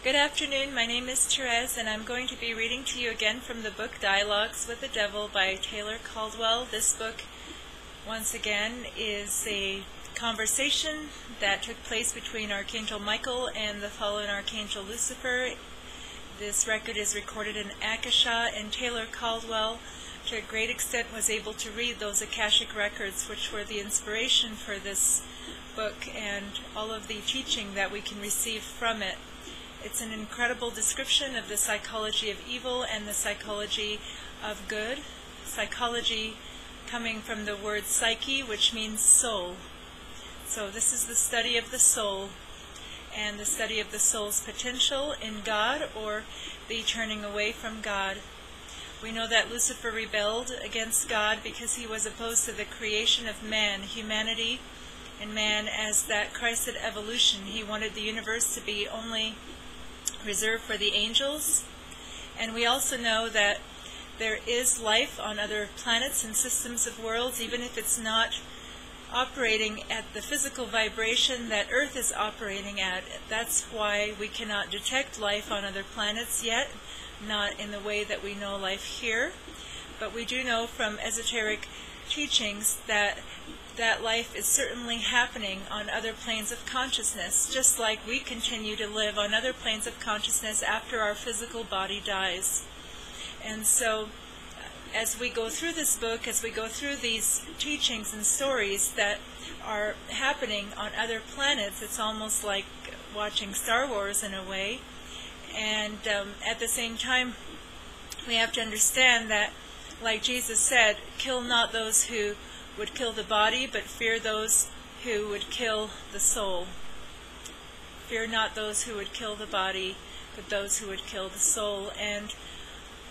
Good afternoon, my name is Therese, and I'm going to be reading to you again from the book Dialogues with the Devil by Taylor Caldwell. This book, once again, is a conversation that took place between Archangel Michael and the fallen Archangel Lucifer. This record is recorded in Akasha, and Taylor Caldwell, to a great extent, was able to read those Akashic records, which were the inspiration for this book and all of the teaching that we can receive from it. It's an incredible description of the psychology of evil and the psychology of good. Psychology coming from the word psyche, which means soul. So this is the study of the soul and the study of the soul's potential in God or the turning away from God. We know that Lucifer rebelled against God because he was opposed to the creation of man, humanity, and man as that Christed evolution. He wanted the universe to be only reserved for the angels. And we also know that there is life on other planets and systems of worlds, even if it's not operating at the physical vibration that Earth is operating at. That's why we cannot detect life on other planets yet, not in the way that we know life here. But we do know from esoteric teachings that life is certainly happening on other planes of consciousness, just like we continue to live on other planes of consciousness after our physical body dies. And so, as we go through this book, as we go through these teachings and stories that are happening on other planets, it's almost like watching Star Wars in a way. And at the same time, we have to understand that, like Jesus said, kill not those who would kill the body, but fear those who would kill the soul. Fear not those who would kill the body, but those who would kill the soul. And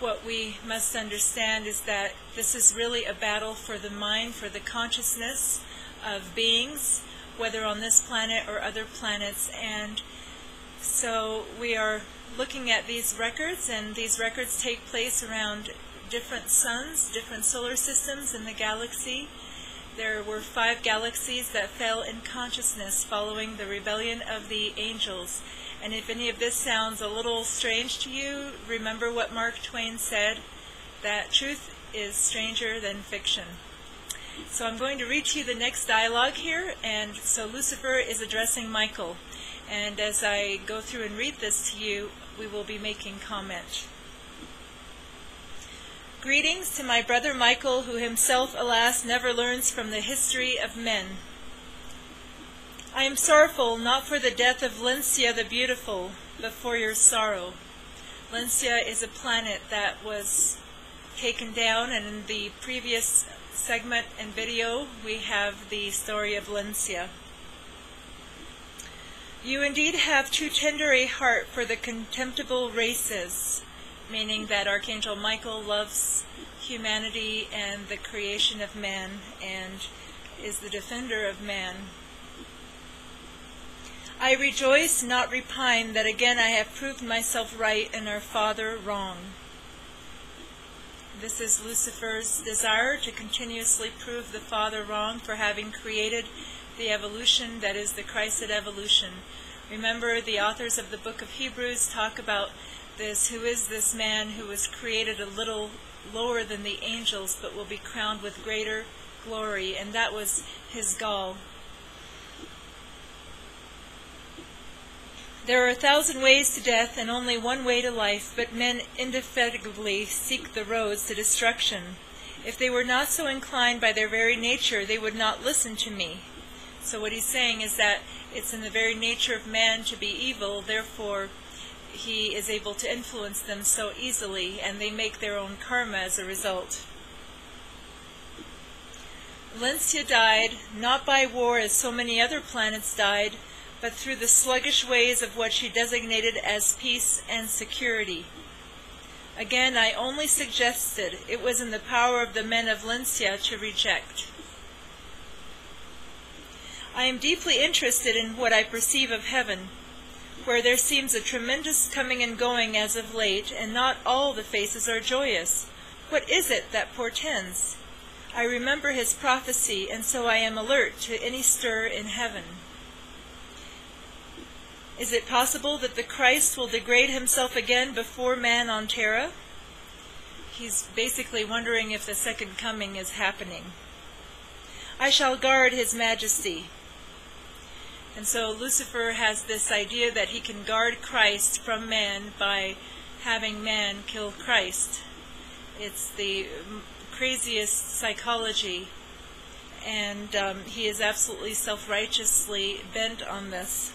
what we must understand is that this is really a battle for the mind, for the consciousness of beings, whether on this planet or other planets. And so we are looking at these records, and these records take place around different suns, different solar systems in the galaxy. There were 5 galaxies that fell in consciousness following the rebellion of the angels. And if any of this sounds a little strange to you, remember what Mark Twain said, that truth is stranger than fiction. So I'm going to read to you the next dialogue here, and so Lucifer is addressing Michael. And as I go through and read this to you, we will be making comment. Greetings to my brother Michael, who himself, alas, never learns from the history of men. I am sorrowful not for the death of Lencia the Beautiful, but for your sorrow. Lencia is a planet that was taken down, and in the previous segment and video, we have the story of Lencia. You indeed have too tender a heart for the contemptible races, meaning that Archangel Michael loves humanity and the creation of man and is the defender of man. I rejoice, not repine, that again I have proved myself right and our Father wrong. This is Lucifer's desire to continuously prove the Father wrong for having created the evolution that is the Christed evolution. Remember, the authors of the book of Hebrews talk about this, who is this man who was created a little lower than the angels but will be crowned with greater glory, and that was his gall. There are 1,000 ways to death and only one way to life, but men indefatigably seek the roads to destruction. If they were not so inclined by their very nature, they would not listen to me. So what he's saying is that it's in the very nature of man to be evil, therefore he is able to influence them so easily, and they make their own karma as a result. Lencia died, not by war as so many other planets died, but through the sluggish ways of what she designated as peace and security. Again, I only suggested it was in the power of the men of Lencia to reject. I am deeply interested in what I perceive of heaven, where there seems a tremendous coming and going as of late, and not all the faces are joyous. What is it that portends? I remember his prophecy, and so I am alert to any stir in heaven. Is it possible that the Christ will degrade himself again before man on Terra? He's basically wondering if the second coming is happening. I shall guard his majesty. And so Lucifer has this idea that he can guard Christ from man by having man kill Christ. It's the craziest psychology, and he is absolutely self-righteously bent on this.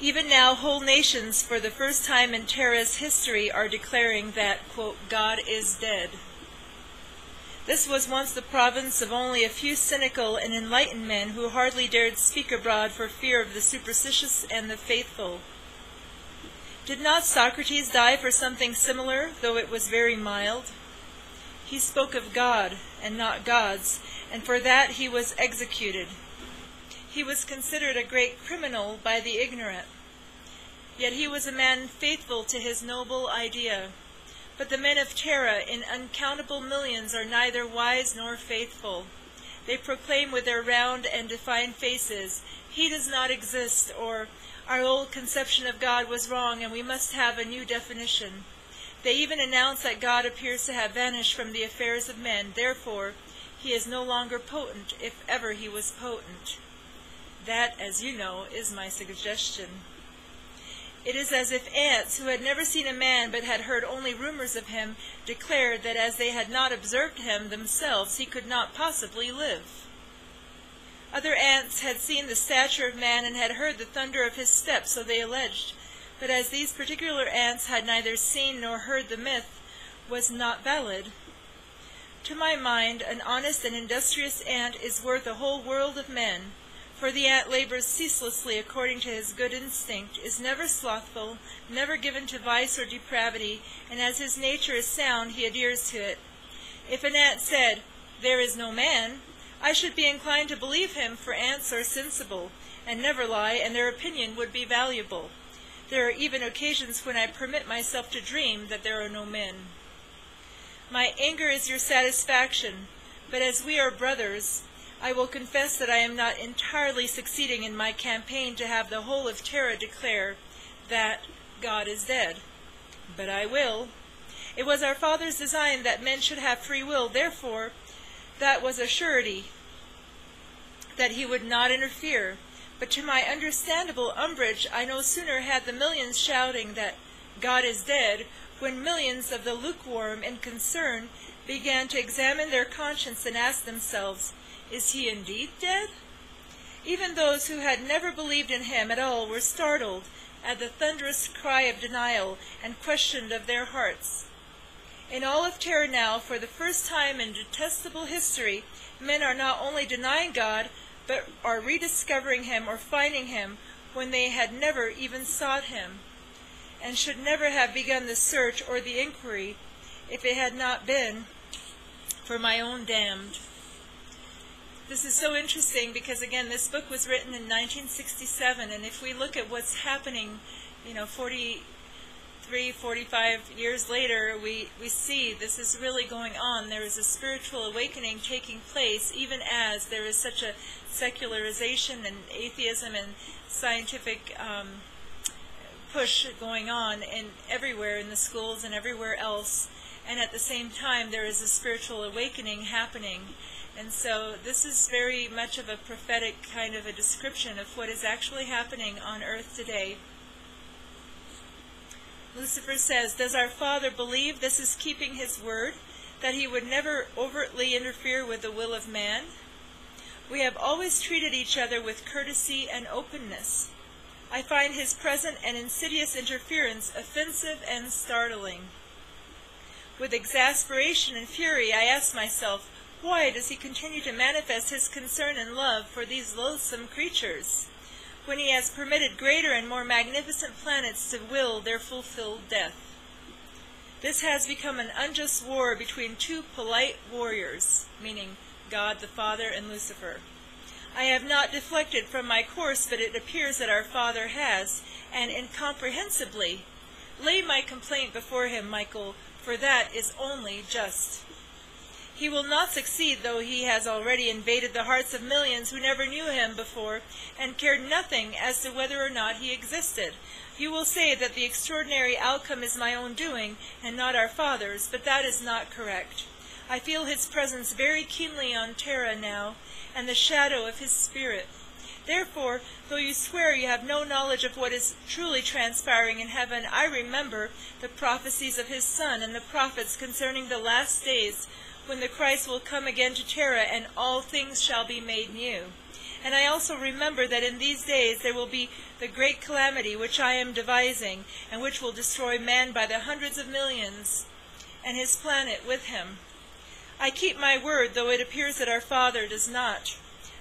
Even now, whole nations, for the first time in Terra's history, are declaring that, quote, God is dead. This was once the province of only a few cynical and enlightened men who hardly dared speak abroad for fear of the superstitious and the faithful. Did not Socrates die for something similar, though it was very mild? He spoke of God and not gods, and for that he was executed. He was considered a great criminal by the ignorant. Yet he was a man faithful to his noble idea. But the men of Terra in uncountable millions are neither wise nor faithful. They proclaim with their round and defined faces, he does not exist, or our old conception of God was wrong and we must have a new definition. They even announce that God appears to have vanished from the affairs of men. Therefore, he is no longer potent, if ever he was potent. That, as you know, is my suggestion. It is as if ants, who had never seen a man but had heard only rumors of him, declared that as they had not observed him themselves, he could not possibly live. Other ants had seen the stature of man and had heard the thunder of his steps, so they alleged. But as these particular ants had neither seen nor heard, the myth was not valid. To my mind, an honest and industrious ant is worth a whole world of men. For the ant labors ceaselessly according to his good instinct, is never slothful, never given to vice or depravity, and as his nature is sound, he adheres to it. If an ant said, "There is no man," I should be inclined to believe him, for ants are sensible, and never lie, and their opinion would be valuable. There are even occasions when I permit myself to dream that there are no men. My anger is your satisfaction, but as we are brothers, I will confess that I am not entirely succeeding in my campaign to have the whole of Terra declare that God is dead. But I will. It was our Father's design that men should have free will, therefore that was a surety that he would not interfere. But to my understandable umbrage, I no sooner had the millions shouting that God is dead, when millions of the lukewarm in concern began to examine their conscience and ask themselves, is he indeed dead? Even those who had never believed in him at all were startled at the thunderous cry of denial and questioned of their hearts. In all of Terra now, for the first time in detestable history, men are not only denying God, but are rediscovering him or finding him when they had never even sought him, and should never have begun the search or the inquiry if it had not been for my own damned. This is so interesting because, again, this book was written in 1967, and if we look at what's happening, 43, 45 years later, we see this is really going on. There is a spiritual awakening taking place, even as there is such a secularization and atheism and scientific push going on everywhere in the schools and everywhere else. And at the same time, there is a spiritual awakening happening. And so this is very much of a prophetic kind of a description of what is actually happening on earth today. Lucifer says, does our Father believe this is keeping his word, that he would never overtly interfere with the will of man? We have always treated each other with courtesy and openness. I find his present and insidious interference offensive and startling. With exasperation and fury, I ask myself, why does he continue to manifest his concern and love for these loathsome creatures, when he has permitted greater and more magnificent planets to will their fulfilled death? This has become an unjust war between two polite warriors, meaning God the Father and Lucifer. I have not deflected from my course, but it appears that our Father has, and incomprehensibly. Lay my complaint before him, Michael, for that is only just. He will not succeed, though he has already invaded the hearts of millions who never knew him before and cared nothing as to whether or not he existed. You will say that the extraordinary outcome is my own doing and not our Father's, but that is not correct. I feel his presence very keenly on Terra now, and the shadow of his spirit. Therefore, though you swear you have no knowledge of what is truly transpiring in heaven, I remember the prophecies of his Son and the prophets concerning the last days, when the Christ will come again to Terra, and all things shall be made new. And I also remember that in these days there will be the great calamity which I am devising, and which will destroy man by the hundreds of millions, and his planet with him. I keep my word, though it appears that our Father does not.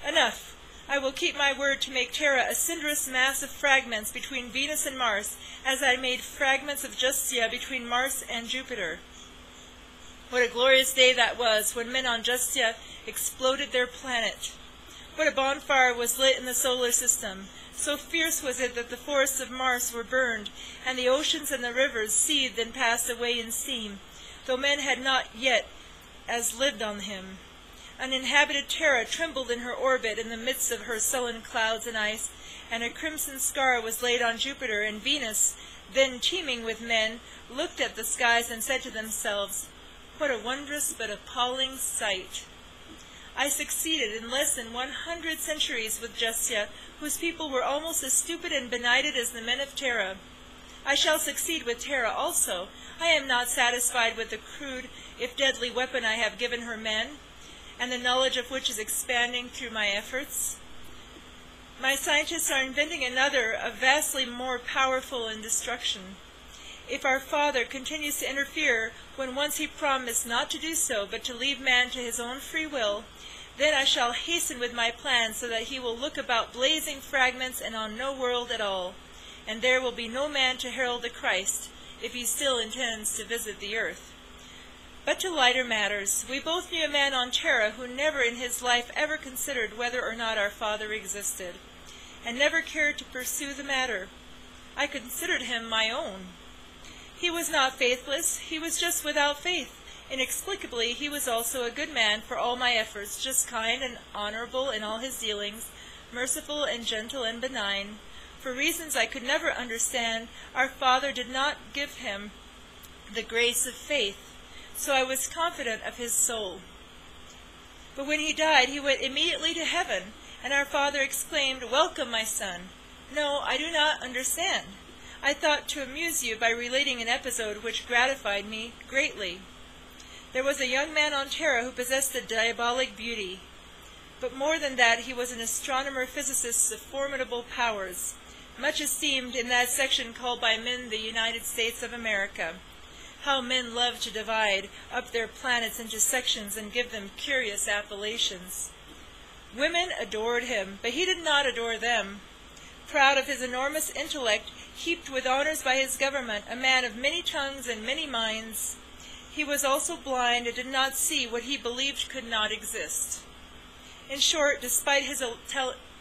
Enough! I will keep my word to make Terra a cinderous mass of fragments between Venus and Mars, as I made fragments of Justia between Mars and Jupiter. What a glorious day that was, when men on Justia exploded their planet. What a bonfire was lit in the solar system. So fierce was it that the forests of Mars were burned, and the oceans and the rivers seethed and passed away in steam, though men had not yet as lived on him. Uninhabited Terra trembled in her orbit in the midst of her sullen clouds and ice, and a crimson scar was laid on Jupiter, and Venus, then teeming with men, looked at the skies and said to themselves, "What a wondrous but appalling sight!" I succeeded in less than 100 centuries with Justia, whose people were almost as stupid and benighted as the men of Terra. I shall succeed with Terra also. I am not satisfied with the crude, if deadly weapon I have given her men, and the knowledge of which is expanding through my efforts. My scientists are inventing another, a vastly more powerful in destruction. If our Father continues to interfere when once he promised not to do so, but to leave man to his own free will, then I shall hasten with my plan so that he will look about blazing fragments and on no world at all, and there will be no man to herald the Christ, if he still intends to visit the earth. But to lighter matters, we both knew a man on Terra who never in his life ever considered whether or not our Father existed, and never cared to pursue the matter. I considered him my own. He was not faithless, he was just without faith. Inexplicably, he was also a good man for all my efforts, just kind and honorable in all his dealings, merciful and gentle and benign. For reasons I could never understand, our Father did not give him the grace of faith, so I was confident of his soul. But when he died, he went immediately to heaven, and our Father exclaimed, "Welcome, my son." No, I do not understand. I thought to amuse you by relating an episode which gratified me greatly. There was a young man on Terra who possessed a diabolic beauty. But more than that, he was an astronomer-physicist of formidable powers, much esteemed in that section called by men the United States of America. How men love to divide up their planets into sections and give them curious appellations. Women adored him, but he did not adore them. Proud of his enormous intellect, heaped with honors by his government, a man of many tongues and many minds, he was also blind and did not see what he believed could not exist. In short, despite his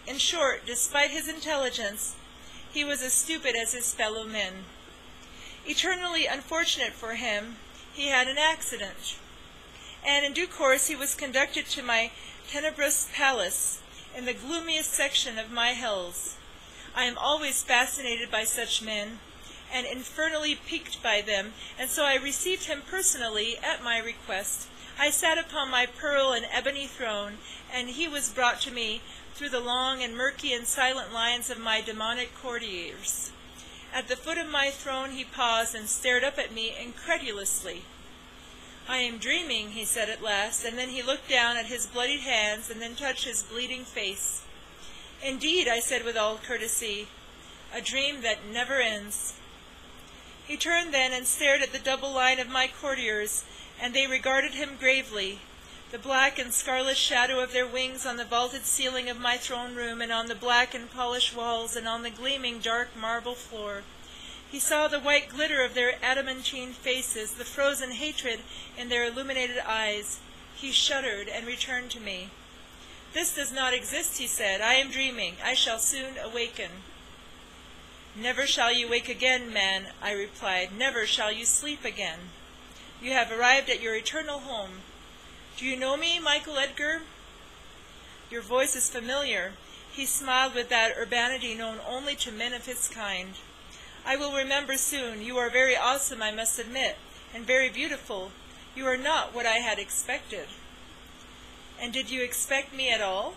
intelligence, he was as stupid as his fellow men. Eternally unfortunate for him, he had an accident, and in due course he was conducted to my tenebrous palace in the gloomiest section of my hells. I am always fascinated by such men, and infernally piqued by them, and so I received him personally at my request. I sat upon my pearl and ebony throne, and he was brought to me through the long and murky and silent lines of my demonic courtiers. At the foot of my throne he paused and stared up at me incredulously. "I am dreaming," he said at last, and then he looked down at his bloodied hands and then touched his bleeding face. "Indeed," I said with all courtesy, "a dream that never ends." He turned then and stared at the double line of my courtiers, and they regarded him gravely, the black and scarlet shadow of their wings on the vaulted ceiling of my throne room, and on the black and polished walls, and on the gleaming dark marble floor. He saw the white glitter of their adamantine faces, the frozen hatred in their illuminated eyes. He shuddered and returned to me. "This does not exist," he said. "I am dreaming. I shall soon awaken." "Never shall you wake again, man," I replied. "Never shall you sleep again. You have arrived at your eternal home. Do you know me, Michael Edgar? Your voice is familiar. He smiled with that urbanity known only to men of his kind. I will remember soon. You are very awesome, I must admit, and very beautiful. You are not what I had expected. And did you expect me at all?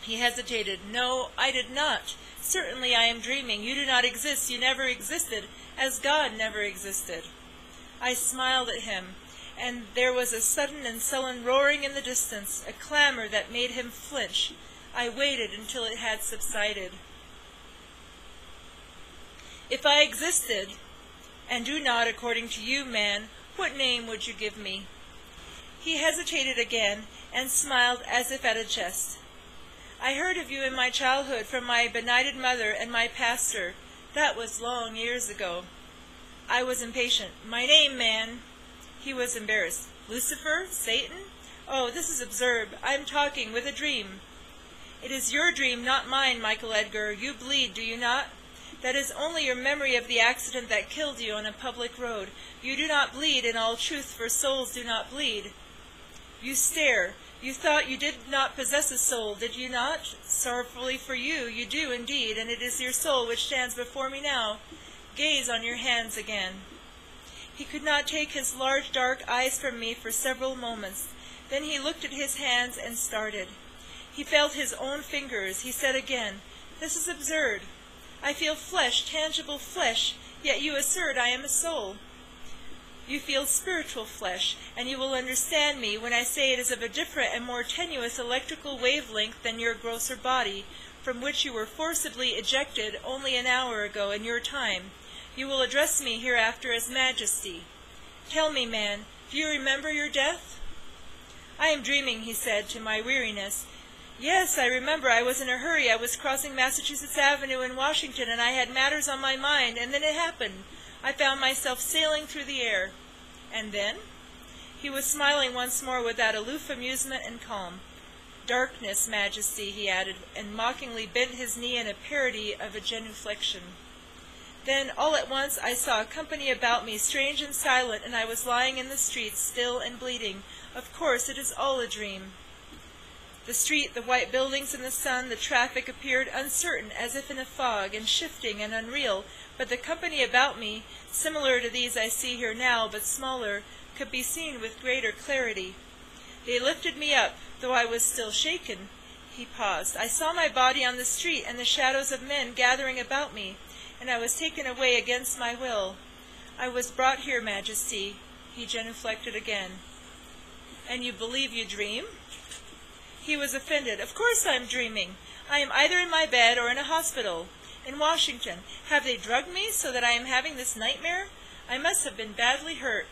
He hesitated. No, I did not. Certainly I am dreaming. You do not exist. You never existed, as God never existed. I smiled at him, and there was a sudden and sullen roaring in the distance, a clamor that made him flinch. I waited until it had subsided. If I existed, and do not according to you, man, what name would you give me? He hesitated again, and smiled as if at a jest. I heard of you in my childhood from my benighted mother and my pastor. That was long years ago. I was impatient. My name, man. He was embarrassed. Lucifer? Satan? Oh, this is absurd. I am talking with a dream. It is your dream, not mine, Michael Edgar. You bleed, do you not? That is only your memory of the accident that killed you on a public road. You do not bleed in all truth, for souls do not bleed. You stare. You thought you did not possess a soul, did you not? Sorrowfully for you, you do indeed, and it is your soul which stands before me now. Gaze on your hands again. He could not take his large dark eyes from me for several moments. Then he looked at his hands and started. He felt his own fingers. He said again, This is absurd. I feel flesh, tangible flesh, yet you assert I am a soul. You feel spiritual flesh, and you will understand me when I say it is of a different and more tenuous electrical wavelength than your grosser body, from which you were forcibly ejected only an hour ago in your time. You will address me hereafter as Majesty. Tell me, man, do you remember your death? I am dreaming, he said, to my weariness. Yes, I remember. I was in a hurry. I was crossing Massachusetts Avenue in Washington, and I had matters on my mind, and then it happened. I found myself sailing through the air. And then? He was smiling once more with that aloof amusement and calm. Darkness, Majesty, he added, and mockingly bent his knee in a parody of a genuflection. Then, all at once, I saw a company about me, strange and silent, and I was lying in the street, still and bleeding. Of course, it is all a dream. The street, the white buildings in the sun, the traffic appeared uncertain, as if in a fog, and shifting and unreal, but the company about me, similar to these I see here now, but smaller, could be seen with greater clarity. They lifted me up, though I was still shaken. He paused. I saw my body on the street, and the shadows of men gathering about me, and I was taken away against my will. I was brought here, Majesty. He genuflected again. And you believe you dream? He was offended. Of course I'm dreaming. I am either in my bed or in a hospital. In Washington. Have they drugged me so that I am having this nightmare? I must have been badly hurt.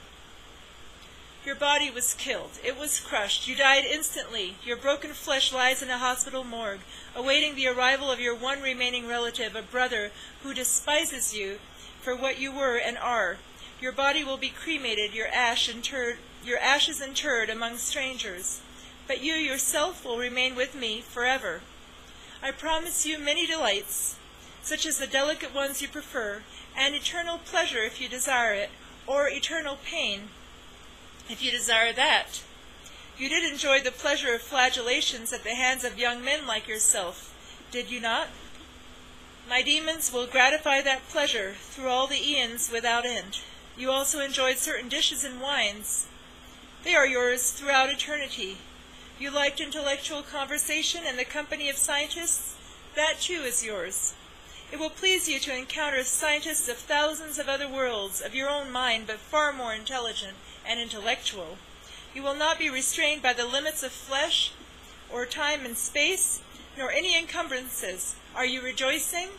Your body was killed. It was crushed. You died instantly. Your broken flesh lies in a hospital morgue, awaiting the arrival of your one remaining relative, a brother who despises you for what you were and are. Your body will be cremated, your ashes interred among strangers. But you yourself will remain with me forever. I promise you many delights, such as the delicate ones you prefer, and eternal pleasure if you desire it, or eternal pain if you desire that. You did enjoy the pleasure of flagellations at the hands of young men like yourself, did you not? My demons will gratify that pleasure through all the eons without end. You also enjoyed certain dishes and wines. They are yours throughout eternity. You liked intellectual conversation and the company of scientists? That too is yours. It will please you to encounter scientists of thousands of other worlds, of your own mind, but far more intelligent and intellectual. You will not be restrained by the limits of flesh, or time and space, nor any encumbrances. Are you rejoicing?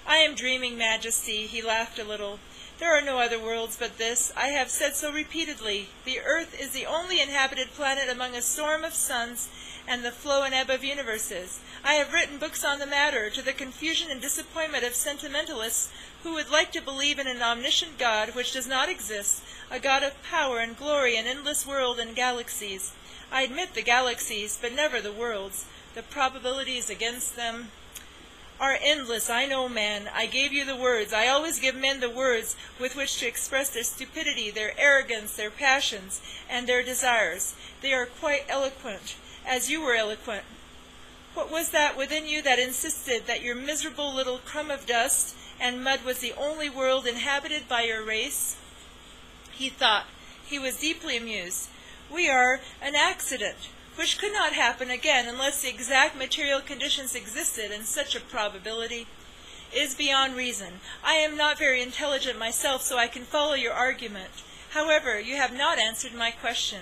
I am dreaming, Majesty. He laughed a little. There are no other worlds but this. I have said so repeatedly. The earth is the only inhabited planet among a storm of suns and the flow and ebb of universes. I have written books on the matter, to the confusion and disappointment of sentimentalists who would like to believe in an omniscient God which does not exist, a God of power and glory, an endless world and galaxies. I admit the galaxies, but never the worlds. The probabilities against them. are endless, I know, man. I gave you the words. I always give men the words with which to express their stupidity, their arrogance, their passions, and their desires. They are quite eloquent, as you were eloquent. What was that within you that insisted that your miserable little crumb of dust and mud was the only world inhabited by your race? He thought. He was deeply amused. We are an accident, which could not happen again unless the exact material conditions existed, and such a probability is beyond reason. I am not very intelligent myself, so I can follow your argument. However, you have not answered my question.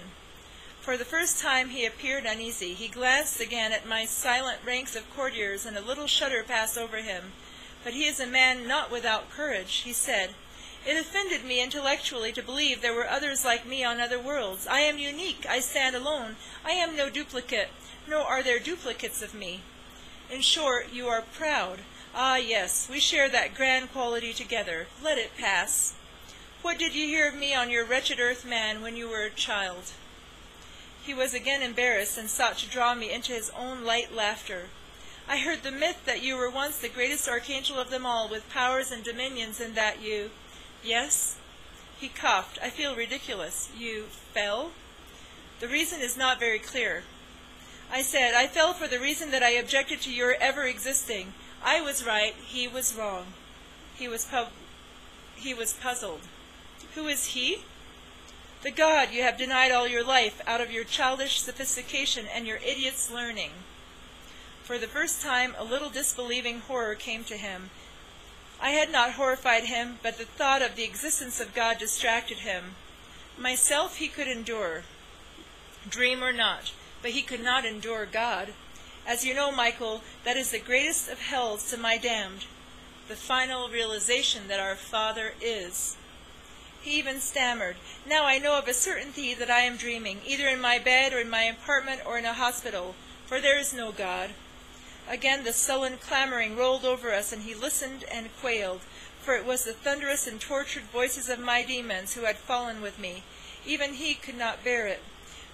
For the first time he appeared uneasy. He glanced again at my silent ranks of courtiers, and a little shudder passed over him. But he is a man not without courage. He said, "It offended me intellectually to believe there were others like me on other worlds. I am unique. I stand alone. I am no duplicate, nor are there duplicates of me. In short, you are proud. Ah, yes, we share that grand quality together. Let it pass. What did you hear of me on your wretched earth, man, when you were a child?" He was again embarrassed, and sought to draw me into his own light laughter. "I heard the myth that you were once the greatest archangel of them all, with powers and dominions, and that you—" "Yes?" He coughed. "I feel ridiculous. You fell?" "The reason is not very clear." I said, "I fell for the reason that I objected to your ever existing. I was right, he was wrong." He was puzzled. "Who is he?" "The God you have denied all your life, out of your childish sophistication and your idiot's learning." For the first time a little disbelieving horror came to him. I had not horrified him, but the thought of the existence of God distracted him. Myself he could endure, dream or not, but he could not endure God. As you know, Michael, that is the greatest of hells to my damned, the final realization that our Father is. He even stammered, "Now I know of a certainty that I am dreaming, either in my bed or in my apartment or in a hospital, for there is no God." Again the sullen clamoring rolled over us, and he listened and quailed, for it was the thunderous and tortured voices of my demons who had fallen with me. Even he could not bear it,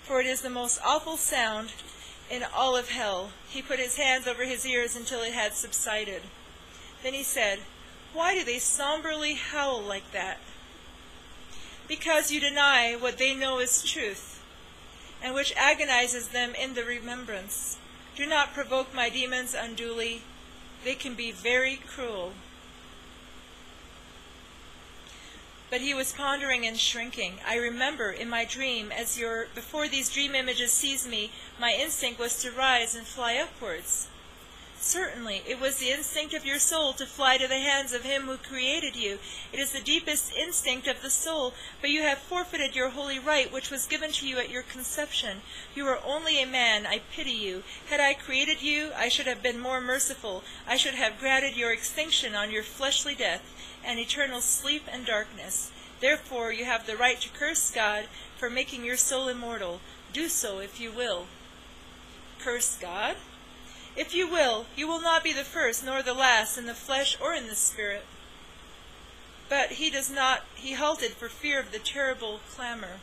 for it is the most awful sound in all of hell. He put his hands over his ears until it had subsided. Then he said, "Why do they somberly howl like that?" "Because you deny what they know is truth, and which agonizes them in the remembrance. Do not provoke my demons unduly. They can be very cruel." But he was pondering and shrinking. I remember in my dream, before these dream images seized me, my instinct was to rise and fly upwards. Certainly, it was the instinct of your soul to fly to the hands of him who created you. It is the deepest instinct of the soul, but you have forfeited your holy right, which was given to you at your conception. You are only a man. I pity you. Had I created you, I should have been more merciful. I should have granted your extinction on your fleshly death, and eternal sleep and darkness. Therefore, you have the right to curse God for making your soul immortal. Do so if you will. Curse God? If you will, you will not be the first nor the last in the flesh or in the spirit. But he does not. He halted for fear of the terrible clamor.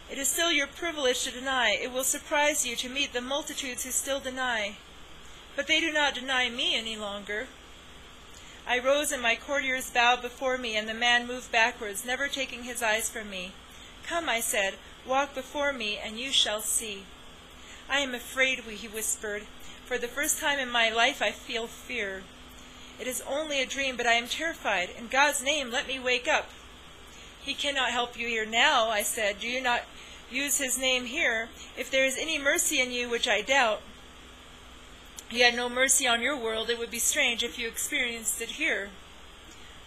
It is still your privilege to deny. It will surprise you to meet the multitudes who still deny. But they do not deny me any longer. I rose, and my courtiers bowed before me, and the man moved backwards, never taking his eyes from me. "Come," I said, "walk before me, and you shall see." "I am afraid," he whispered. "For the first time in my life I feel fear. It is only a dream, but I am terrified. In God's name, let me wake up." "He cannot help you here now," I said. "Do you not use his name here? If there is any mercy in you, which I doubt, he had no mercy on your world. It would be strange if you experienced it here.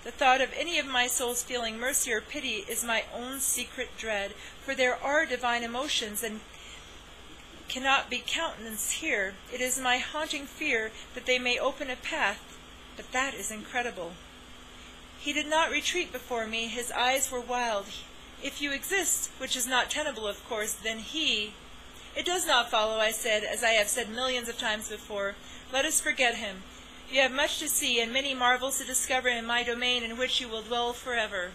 The thought of any of my souls feeling mercy or pity is my own secret dread, for there are divine emotions and cannot be countenanced here. It is my haunting fear that they may open a path, but that is incredible." He did not retreat before me. His eyes were wild. "If you exist, which is not tenable, of course, then he—" "It does not follow," I said, as I have said millions of times before. "Let us forget him. You have much to see and many marvels to discover in my domain in which you will dwell forever."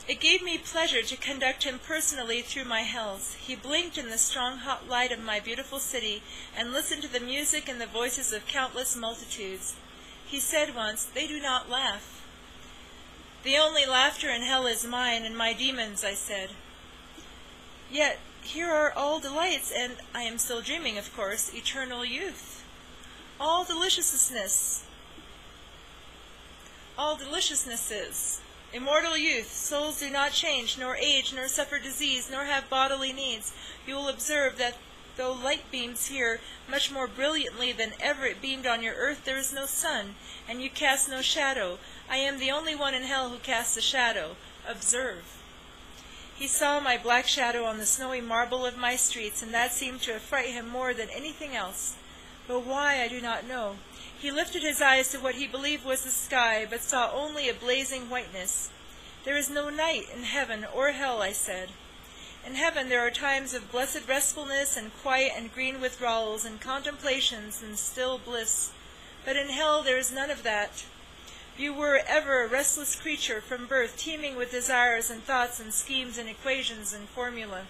It gave me pleasure to conduct him personally through my hells. He blinked in the strong hot light of my beautiful city and listened to the music and the voices of countless multitudes. He said once, "They do not laugh." "The only laughter in hell is mine and my demons," I said. "Yet here are all delights and, I am still dreaming, of course, eternal youth. All deliciousnesses, immortal youth. Souls do not change, nor age, nor suffer disease, nor have bodily needs. You will observe that though light beams here much more brilliantly than ever it beamed on your earth, there is no sun, and you cast no shadow. I am the only one in hell who casts a shadow. Observe." He saw my black shadow on the snowy marble of my streets, and that seemed to affright him more than anything else. But why, I do not know. He lifted his eyes to what he believed was the sky, but saw only a blazing whiteness. "There is no night in heaven or hell," I said. "In heaven there are times of blessed restfulness and quiet and green withdrawals and contemplations and still bliss. But in hell there is none of that. You were ever a restless creature from birth, teeming with desires and thoughts and schemes and equations and formula.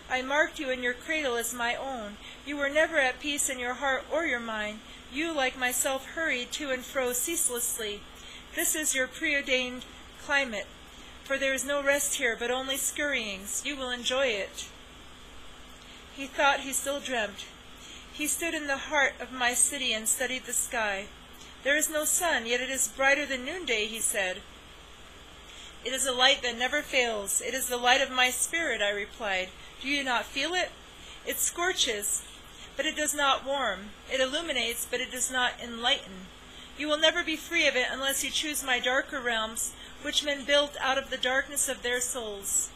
I marked you in your cradle as my own. You were never at peace in your heart or your mind. You, like myself, hurried to and fro ceaselessly. This is your preordained climate, for there is no rest here, but only scurryings. You will enjoy it." He thought he still dreamt. He stood in the heart of my city and studied the sky. "There is no sun, yet it is brighter than noonday," he said. "It is a light that never fails. It is the light of my spirit," I replied. "Do you not feel it? It scorches, but it does not warm. It illuminates, but it does not enlighten. You will never be free of it unless you choose my darker realms, which men built out of the darkness of their souls."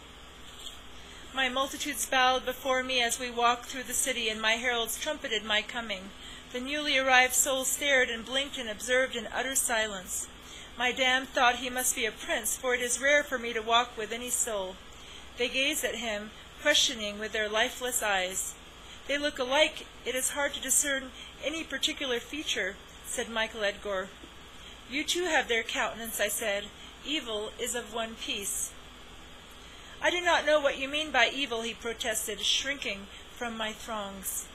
My multitudes bowed before me as we walked through the city, and my heralds trumpeted my coming. The newly arrived souls stared and blinked and observed in utter silence. My damned thought he must be a prince, for it is rare for me to walk with any soul. They gazed at him, questioning with their lifeless eyes. "They look alike. It is hard to discern any particular feature," said Michael Edgar. "You too have their countenance," I said. "Evil is of one piece." "I do not know what you mean by evil," he protested, shrinking from my throngs.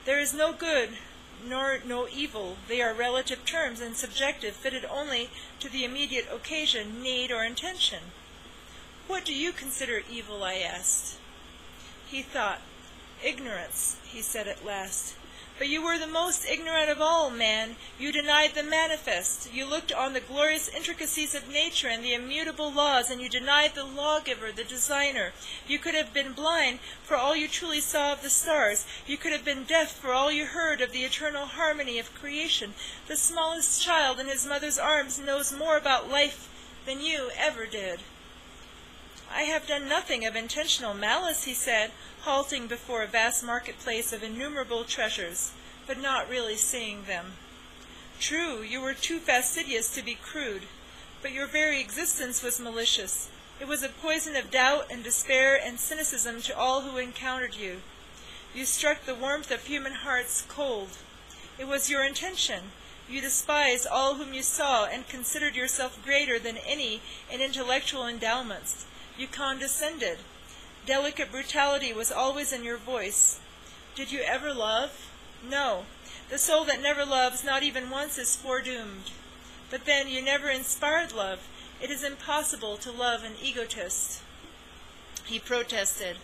"There is no good nor no evil. They are relative terms and subjective, fitted only to the immediate occasion, need, or intention." "What do you consider evil?" I asked. He thought. "Ignorance," he said at last. "But you were the most ignorant of all, man. You denied the manifest. You looked on the glorious intricacies of nature and the immutable laws, and you denied the lawgiver, the designer. You could have been blind for all you truly saw of the stars. You could have been deaf for all you heard of the eternal harmony of creation. The smallest child in his mother's arms knows more about life than you ever did." "I have done nothing of intentional malice," he said, halting before a vast marketplace of innumerable treasures, but not really seeing them. "True, you were too fastidious to be crude, but your very existence was malicious. It was a poison of doubt and despair and cynicism to all who encountered you. You struck the warmth of human hearts cold. It was your intention. You despised all whom you saw and considered yourself greater than any in intellectual endowments. You condescended. Delicate brutality was always in your voice. Did you ever love? No. The soul that never loves, not even once, is foredoomed. But then you never inspired love. It is impossible to love an egotist." He protested.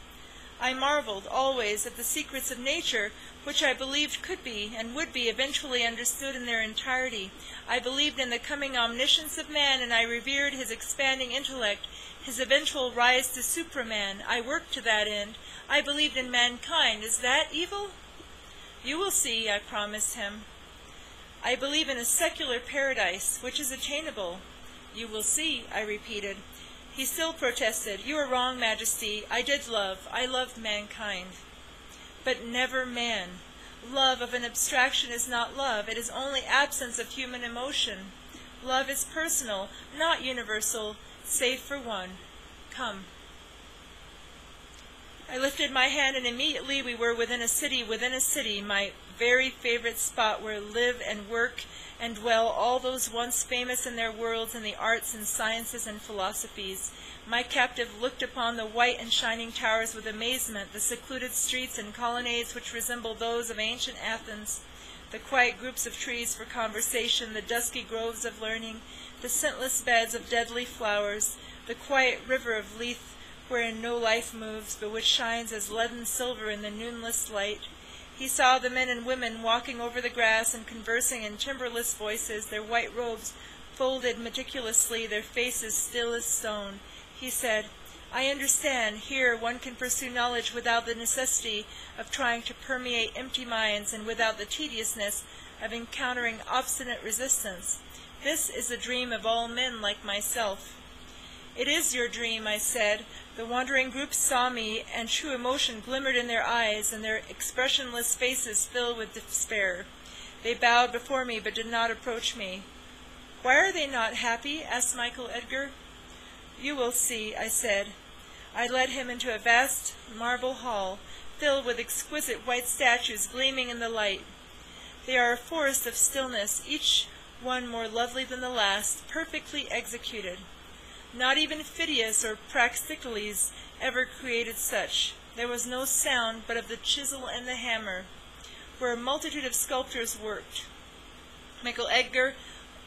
"I marveled always at the secrets of nature, which I believed could be and would be eventually understood in their entirety. I believed in the coming omniscience of man, and I revered his expanding intellect, his eventual rise to supraman. I worked to that end. I believed in mankind. Is that evil?" "You will see," I promised him. "I believe in a secular paradise, which is attainable." "You will see," I repeated. He still protested. "You are wrong, Majesty. I did love. I loved mankind. But never man. Love of an abstraction is not love. It is only absence of human emotion. Love is personal, not universal, save for one. Come." I lifted my hand, and immediately we were within a city, my very favorite spot where live and work and dwell all those once famous in their worlds in the arts and sciences and philosophies. My captive looked upon the white and shining towers with amazement, the secluded streets and colonnades which resemble those of ancient Athens, the quiet groups of trees for conversation, the dusky groves of learning, the scentless beds of deadly flowers, the quiet river of Lethe, wherein no life moves, but which shines as leaden silver in the noonless light. He saw the men and women walking over the grass and conversing in timbreless voices, their white robes folded meticulously, their faces still as stone. He said, I understand. Here one can pursue knowledge without the necessity of trying to permeate empty minds and without the tediousness of encountering obstinate resistance. This is the dream of all men like myself. It is your dream, I said. The wandering group saw me, and true emotion glimmered in their eyes, and their expressionless faces filled with despair. They bowed before me, but did not approach me. Why are they not happy? Asked Michael Edgar. You will see, I said. I led him into a vast marble hall, filled with exquisite white statues gleaming in the light. They are a forest of stillness, each one more lovely than the last, perfectly executed. Not even Phidias or Praxiteles ever created such. There was no sound but of the chisel and the hammer, where a multitude of sculptors worked. Michael Edgar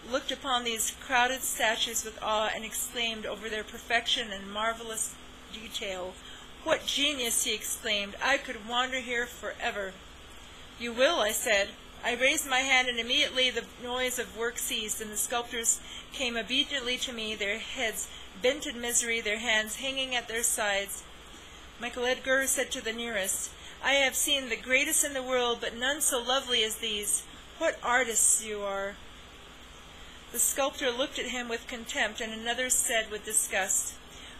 looked upon these crowded statues with awe and exclaimed over their perfection and marvelous detail. What genius, he exclaimed. I could wander here forever. You will, I said. I raised my hand, and immediately the noise of work ceased, and the sculptors came obediently to me, their heads bent in misery, their hands hanging at their sides. Michael Edgar said to the nearest, I have seen the greatest in the world, but none so lovely as these. What artists you are! The sculptor looked at him with contempt, and another said with disgust,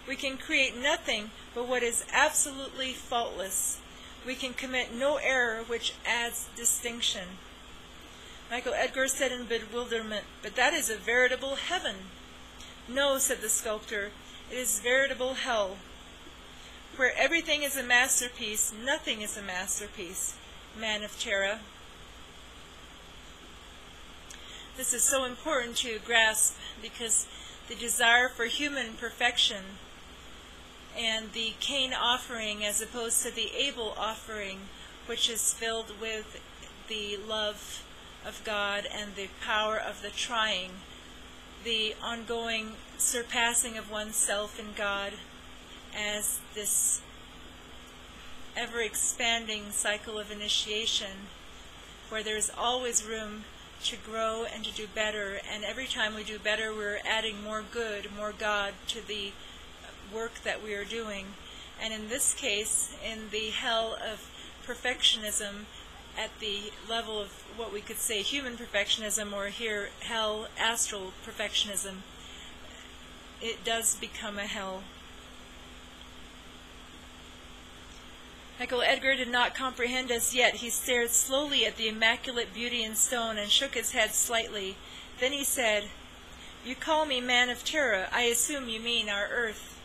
We can create nothing but what is absolutely faultless. We can commit no error which adds distinction. Michael Edgar said in bewilderment, But that is a veritable heaven. No, said the sculptor, it is veritable hell. Where everything is a masterpiece, nothing is a masterpiece, man of Terra. This is so important to grasp because the desire for human perfection and the Cain offering as opposed to the Abel offering, which is filled with the love of God and the power of the trying, the ongoing surpassing of oneself in God as this ever-expanding cycle of initiation where there's always room to grow and to do better, and every time we do better we're adding more good, more God to the work that we are doing. And in this case, in the hell of perfectionism, at the level of what we could say human perfectionism, or here hell astral perfectionism, it does become a hell. Michael Edgar did not comprehend as yet. He stared slowly at the immaculate beauty in stone and shook his head slightly. Then he said, You call me man of Terra. I assume you mean our Earth.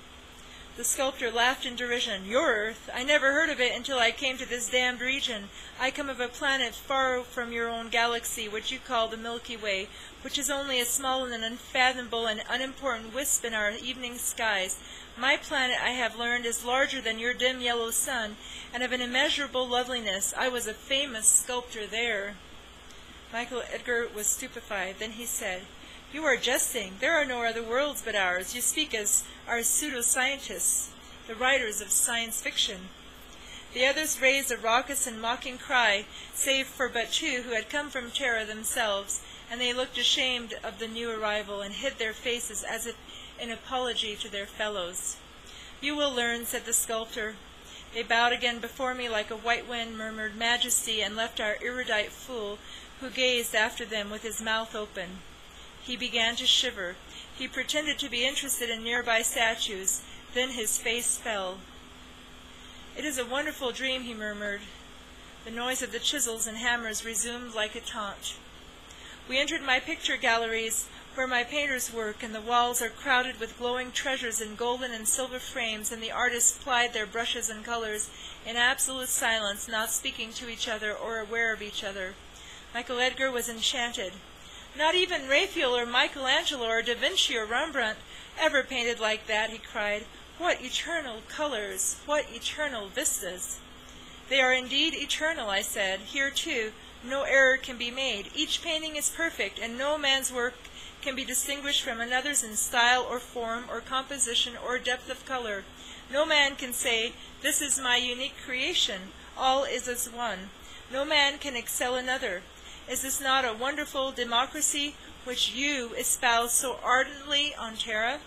The sculptor laughed in derision. Your Earth? I never heard of it until I came to this damned region. I come of a planet far from your own galaxy, which you call the Milky Way, which is only a small and unfathomable and unimportant wisp in our evening skies. My planet, I have learned, is larger than your dim yellow sun, and of an immeasurable loveliness. I was a famous sculptor there. Michael Edgar was stupefied. Then he said, You are jesting. There are no other worlds but ours. You speak as our pseudoscientists, the writers of science fiction. The others raised a raucous and mocking cry, save for but two who had come from Terra themselves, and they looked ashamed of the new arrival and hid their faces as if in apology to their fellows. You will learn, said the sculptor. They bowed again before me like a white wind, murmured majesty, and left our erudite fool, who gazed after them with his mouth open. He began to shiver. He pretended to be interested in nearby statues. Then his face fell. It is a wonderful dream, he murmured. The noise of the chisels and hammers resumed like a taunt. We entered my picture galleries, where my painters work, and the walls are crowded with glowing treasures in golden and silver frames, and the artists plied their brushes and colors in absolute silence, not speaking to each other or aware of each other. Michael Edgar was enchanted. "Not even Raphael or Michelangelo or Da Vinci or Rembrandt ever painted like that," he cried. "What eternal colors! What eternal vistas!" "They are indeed eternal," I said. "Here, too, no error can be made. Each painting is perfect, and no man's work can be distinguished from another's in style or form or composition or depth of color. No man can say, 'This is my unique creation.' All is as one. No man can excel another. Is this not a wonderful democracy which you espouse so ardently on Terra?"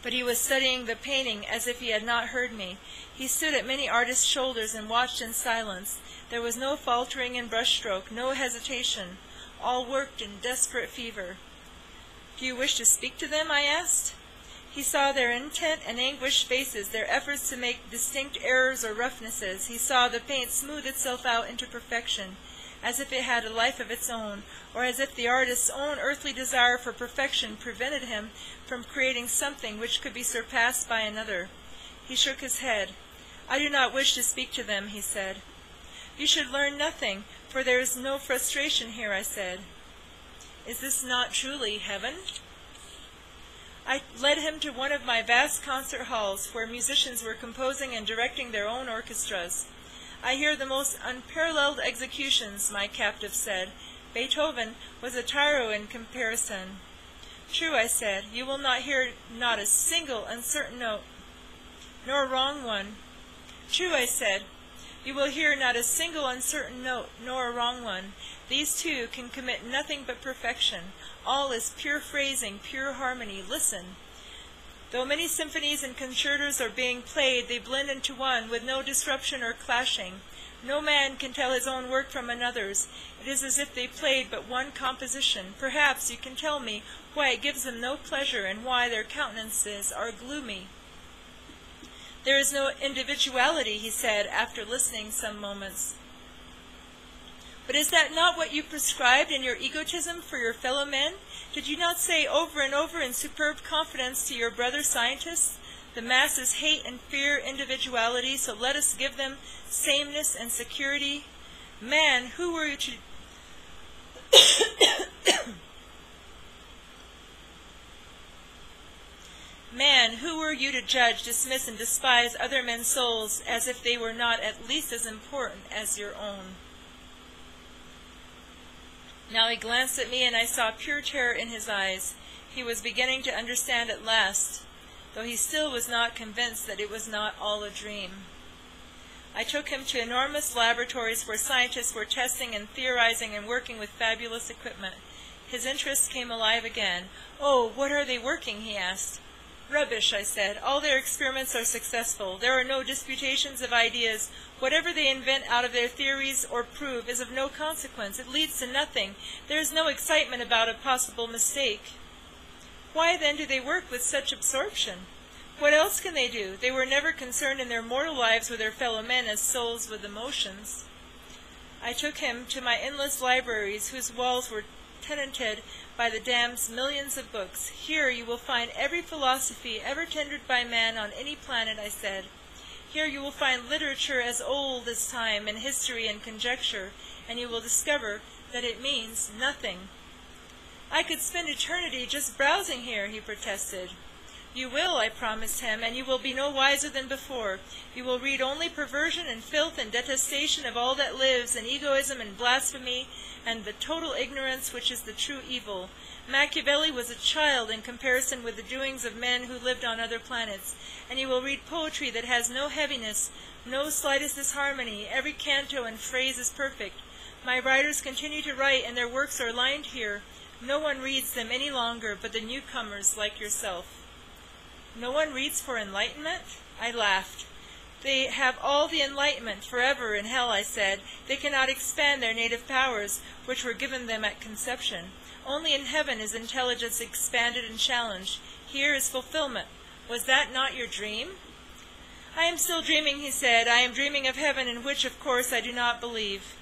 But he was studying the painting as if he had not heard me. He stood at many artists' shoulders and watched in silence. There was no faltering in brushstroke, no hesitation. All worked in desperate fever. "Do you wish to speak to them?" I asked. He saw their intent and anguished faces, their efforts to make distinct errors or roughnesses. He saw the paint smooth itself out into perfection, as if it had a life of its own, or as if the artist's own earthly desire for perfection prevented him from creating something which could be surpassed by another. He shook his head. "I do not wish to speak to them," he said. "You should learn nothing, for there is no frustration here," I said. "Is this not truly heaven?" I led him to one of my vast concert halls, where musicians were composing and directing their own orchestras. "I hear the most unparalleled executions," my captive said. "Beethoven was a tyro in comparison." "True," I said. "You will not hear not a single uncertain note, nor a wrong one." "True," I said. "You will hear not a single uncertain note, nor a wrong one. These two can commit nothing but perfection. All is pure phrasing, pure harmony. Listen. Though many symphonies and concertos are being played, they blend into one with no disruption or clashing. No man can tell his own work from another's. It is as if they played but one composition. Perhaps you can tell me why it gives them no pleasure, and why their countenances are gloomy." "There is no individuality," he said, after listening some moments. "But is that not what you prescribed in your egotism for your fellow men? Did you not say over and over in superb confidence to your brother scientists, 'The masses hate and fear individuality, so let us give them sameness and security'? Man, who were you to... Man, who were you to judge, dismiss, and despise other men's souls as if they were not at least as important as your own?" Now he glanced at me, and I saw pure terror in his eyes. He was beginning to understand at last, though he still was not convinced that it was not all a dream. I took him to enormous laboratories where scientists were testing and theorizing and working with fabulous equipment. His interest came alive again. "Oh, what are they working?" he asked. "Rubbish," I said. "All their experiments are successful. There are no disputations of ideas. Whatever they invent out of their theories or prove is of no consequence. It leads to nothing. There is no excitement about a possible mistake." "Why then do they work with such absorption? What else can they do? They were never concerned in their mortal lives with their fellow men as souls with emotions." I took him to my endless libraries, whose walls were tenanted by the damned's millions of books. "Here you will find every philosophy ever tendered by man on any planet," I said. "Here you will find literature as old as time, and history and conjecture, and you will discover that it means nothing." "I could spend eternity just browsing here," he protested. "You will," I promised him, "and you will be no wiser than before. You will read only perversion and filth and detestation of all that lives, and egoism and blasphemy, and the total ignorance which is the true evil. Machiavelli was a child in comparison with the doings of men who lived on other planets. And you will read poetry that has no heaviness, no slightest disharmony. Every canto and phrase is perfect. My writers continue to write, and their works are lined here. No one reads them any longer but the newcomers like yourself." "No one reads for enlightenment?" I laughed. "They have all the enlightenment forever in hell," I said. "They cannot expand their native powers, which were given them at conception. Only in heaven is intelligence expanded and challenged. Here is fulfillment. Was that not your dream?" "I am still dreaming," he said. "I am dreaming of heaven, in which, of course, I do not believe."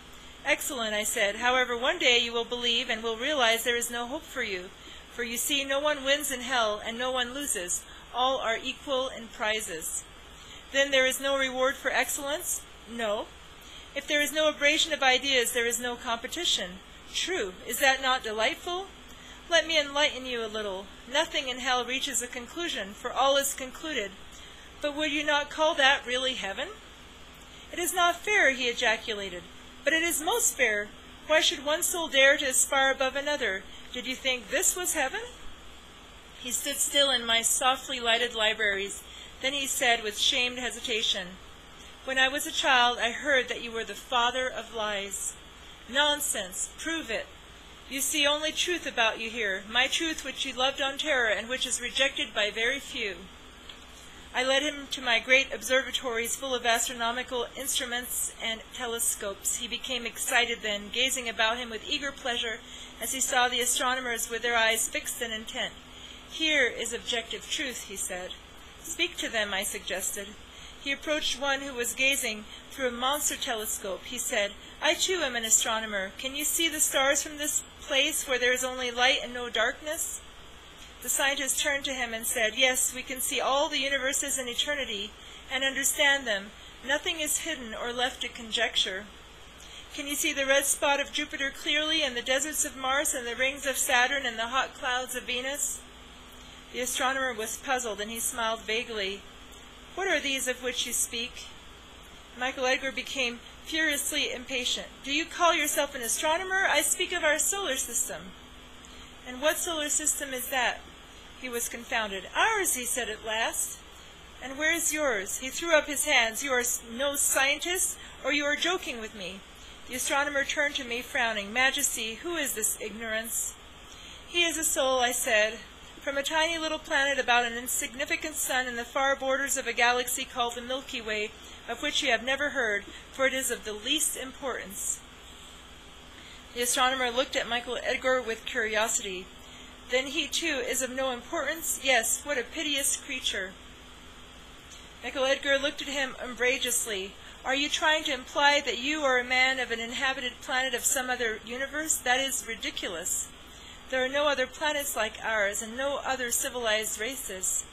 "Excellent," I said. "However, one day you will believe and will realize there is no hope for you. For you see, no one wins in hell, and no one loses. All are equal in prizes. Then there is no reward for excellence? No. If there is no abrasion of ideas, there is no competition. True. Is that not delightful? Let me enlighten you a little. Nothing in hell reaches a conclusion, for all is concluded. But would you not call that really heaven? It is not fair, he ejaculated. But it is most fair. Why should one soul dare to aspire above another? Did you think this was heaven? He stood still in my softly lighted libraries. Then he said with shamed hesitation, When I was a child, I heard that you were the father of lies. Nonsense. Prove it. You see only truth about you here, my truth which you loved on terror and which is rejected by very few. I led him to my great observatories full of astronomical instruments and telescopes. He became excited then, gazing about him with eager pleasure as he saw the astronomers with their eyes fixed and intent. Here is objective truth, he said. Speak to them, I suggested. He approached one who was gazing through a monster telescope. He said, I too am an astronomer. Can you see the stars from this place where there is only light and no darkness? The scientist turned to him and said, Yes, we can see all the universes in eternity and understand them. Nothing is hidden or left to conjecture. Can you see the red spot of Jupiter clearly, and the deserts of Mars, and the rings of Saturn, and the hot clouds of Venus? The astronomer was puzzled, and he smiled vaguely. What are these of which you speak? Michael Edgar became furiously impatient. Do you call yourself an astronomer? I speak of our solar system. And what solar system is that? He was confounded. Ours, he said at last. And where is yours? He threw up his hands. You are no scientist, or you are joking with me. The astronomer turned to me, frowning. Majesty, who is this ignorance? He is a soul, I said, from a tiny little planet about an insignificant sun in the far borders of a galaxy called the Milky Way, of which you have never heard, for it is of the least importance. The astronomer looked at Michael Edgar with curiosity. Then he, too, is of no importance? Yes, what a piteous creature. Michael Edgar looked at him umbrageously. Are you trying to imply that you are a man of an inhabited planet of some other universe? That is ridiculous. There are no other planets like ours, and no other civilized races.